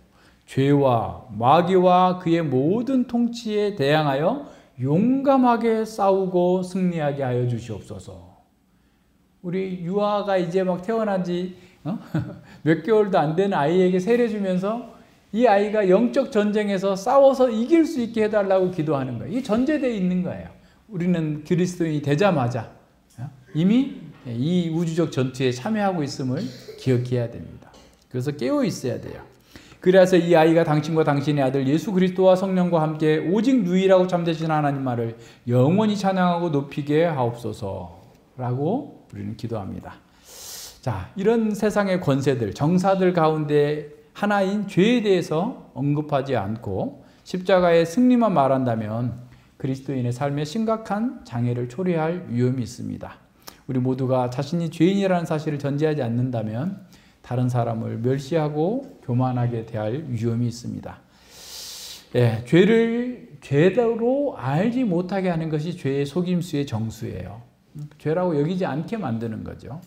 죄와 마귀와 그의 모든 통치에 대항하여 용감하게 싸우고 승리하게 하여 주시옵소서. 우리 유아가 이제 막 태어난 지 몇 개월도 안 되는 아이에게 세례 주면서 이 아이가 영적 전쟁에서 싸워서 이길 수 있게 해달라고 기도하는 거예요. 이게 전제되어 있는 거예요. 우리는 그리스도인이 되자마자 이미 이 우주적 전투에 참여하고 있음을 기억해야 됩니다. 그래서 깨어 있어야 돼요. 그래서 이 아이가 당신과 당신의 아들 예수 그리스도와 성령과 함께 오직 유일하고 참되신 하나님 말을 영원히 찬양하고 높이게 하옵소서라고 우리는 기도합니다. 자, 이런 세상의 권세들, 정사들 가운데 하나인 죄에 대해서 언급하지 않고 십자가의 승리만 말한다면 그리스도인의 삶에 심각한 장애를 초래할 위험이 있습니다. 우리 모두가 자신이 죄인이라는 사실을 전제하지 않는다면 다른 사람을 멸시하고 교만하게 대할 위험이 있습니다. 예, 죄를 죄대로 알지 못하게 하는 것이 죄의 속임수의 정수예요. 죄라고 여기지 않게 만드는 거죠.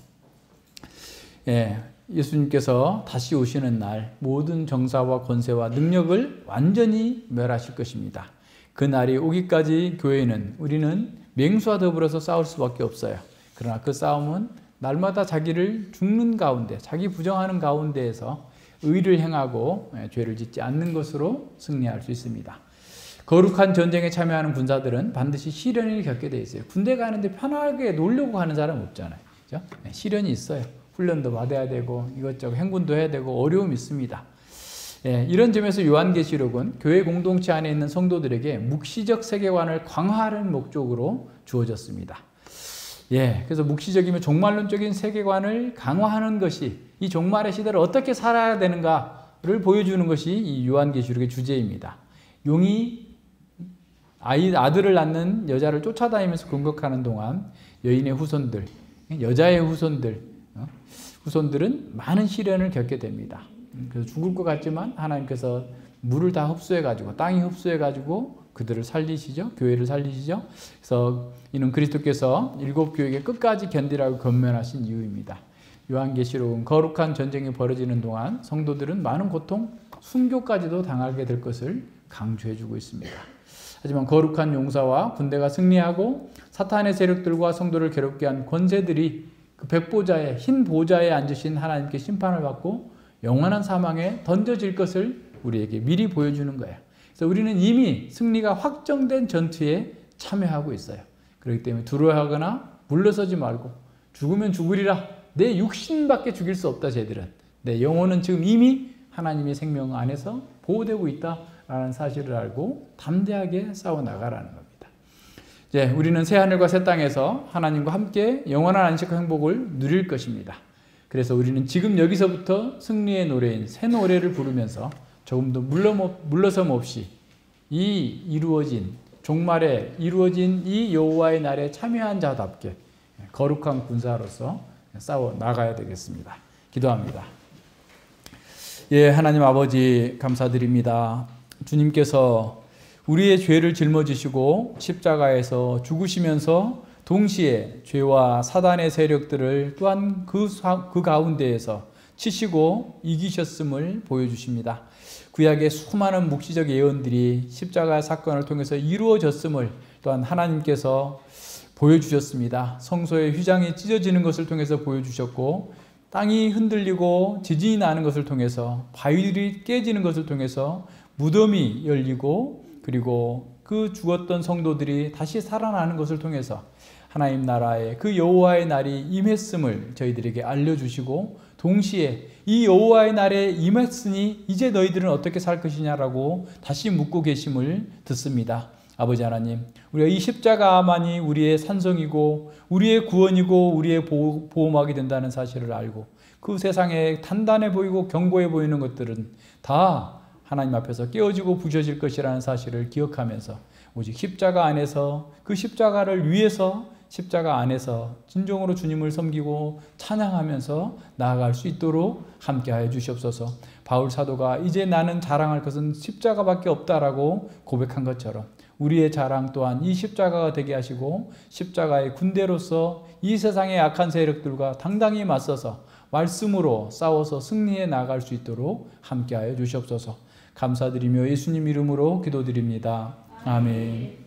예, 예수님께서 다시 오시는 날 모든 정사와 권세와 능력을 완전히 멸하실 것입니다. 그 날이 오기까지 교회는 우리는 맹수와 더불어서 싸울 수밖에 없어요. 그러나 그 싸움은 날마다 자기를 죽는 가운데, 자기 부정하는 가운데에서 의를 행하고 죄를 짓지 않는 것으로 승리할 수 있습니다. 거룩한 전쟁에 참여하는 군사들은 반드시 시련을 겪게 돼 있어요. 군대 가는데 편하게 놀려고 하는 사람 없잖아요. 그렇죠? 시련이 있어요. 훈련도 받아야 되고 이것저것 행군도 해야 되고 어려움이 있습니다. 예, 이런 점에서 요한계시록은 교회 공동체 안에 있는 성도들에게 묵시적 세계관을 강화하는 목적으로 주어졌습니다. 예, 그래서 묵시적이며 종말론적인 세계관을 강화하는 것이 이 종말의 시대를 어떻게 살아야 되는가를 보여주는 것이 이 요한계시록의 주제입니다. 용이 아들을 낳는 여자를 쫓아다니면서 공격하는 동안 여인의 후손들, 여자의 후손들은 많은 시련을 겪게 됩니다. 그래서 죽을 것 같지만 하나님께서 물을 다 흡수해가지고, 땅이 흡수해가지고 그들을 살리시죠. 교회를 살리시죠. 그래서 이는 그리스도께서 일곱 교회에게 끝까지 견디라고 권면하신 이유입니다. 요한계시록은 거룩한 전쟁이 벌어지는 동안 성도들은 많은 고통, 순교까지도 당하게 될 것을 강조해주고 있습니다. 하지만 거룩한 용사와 군대가 승리하고 사탄의 세력들과 성도를 괴롭게 한 권세들이 그 백보자의 흰 보좌에 앉으신 하나님께 심판을 받고 영원한 사망에 던져질 것을 우리에게 미리 보여주는 거예요. 그래서 우리는 이미 승리가 확정된 전투에 참여하고 있어요. 그렇기 때문에 두려워하거나 물러서지 말고 죽으면 죽으리라. 내 육신밖에 죽일 수 없다. 쟤들은. 내 영혼은 지금 이미 하나님의 생명 안에서 보호되고 있다라는 사실을 알고 담대하게 싸워나가라는 겁니다. 이제 우리는 새 하늘과 새 땅에서 하나님과 함께 영원한 안식과 행복을 누릴 것입니다. 그래서 우리는 지금 여기서부터 승리의 노래인 새 노래를 부르면서 조금도 물러섬 없이 종말에 이루어진 이 여호와의 날에 참여한 자답게 거룩한 군사로서 싸워 나가야 되겠습니다. 기도합니다. 예, 하나님 아버지 감사드립니다. 주님께서 우리의 죄를 짊어지시고 십자가에서 죽으시면서 동시에 죄와 사단의 세력들을 또한 그 가운데에서 치시고 이기셨음을 보여주십니다. 구약의 수많은 묵시적 예언들이 십자가 사건을 통해서 이루어졌음을 또한 하나님께서 보여주셨습니다. 성소의 휘장이 찢어지는 것을 통해서 보여주셨고 땅이 흔들리고 지진이 나는 것을 통해서 바위들이 깨지는 것을 통해서 무덤이 열리고 그리고 그 죽었던 성도들이 다시 살아나는 것을 통해서 하나님 나라의 그 여호와의 날이 임했음을 저희들에게 알려주시고 동시에 이 여호와의 날에 임했으니 이제 너희들은 어떻게 살 것이냐라고 다시 묻고 계심을 듣습니다. 아버지 하나님, 우리가 이 십자가만이 우리의 산성이고 우리의 구원이고 우리의 보호막이 된다는 사실을 알고 그 세상에 단단해 보이고 견고해 보이는 것들은 다 하나님 앞에서 깨어지고 부셔질 것이라는 사실을 기억하면서 오직 십자가 안에서 그 십자가를 위해서 십자가 안에서 진정으로 주님을 섬기고 찬양하면서 나아갈 수 있도록 함께하여 주시옵소서. 바울 사도가 이제 나는 자랑할 것은 십자가밖에 없다라고 고백한 것처럼 우리의 자랑 또한 이 십자가가 되게 하시고 십자가의 군대로서 이 세상의 악한 세력들과 당당히 맞서서 말씀으로 싸워서 승리해 나갈 수 있도록 함께하여 주시옵소서. 감사드리며 예수님 이름으로 기도드립니다. 아멘.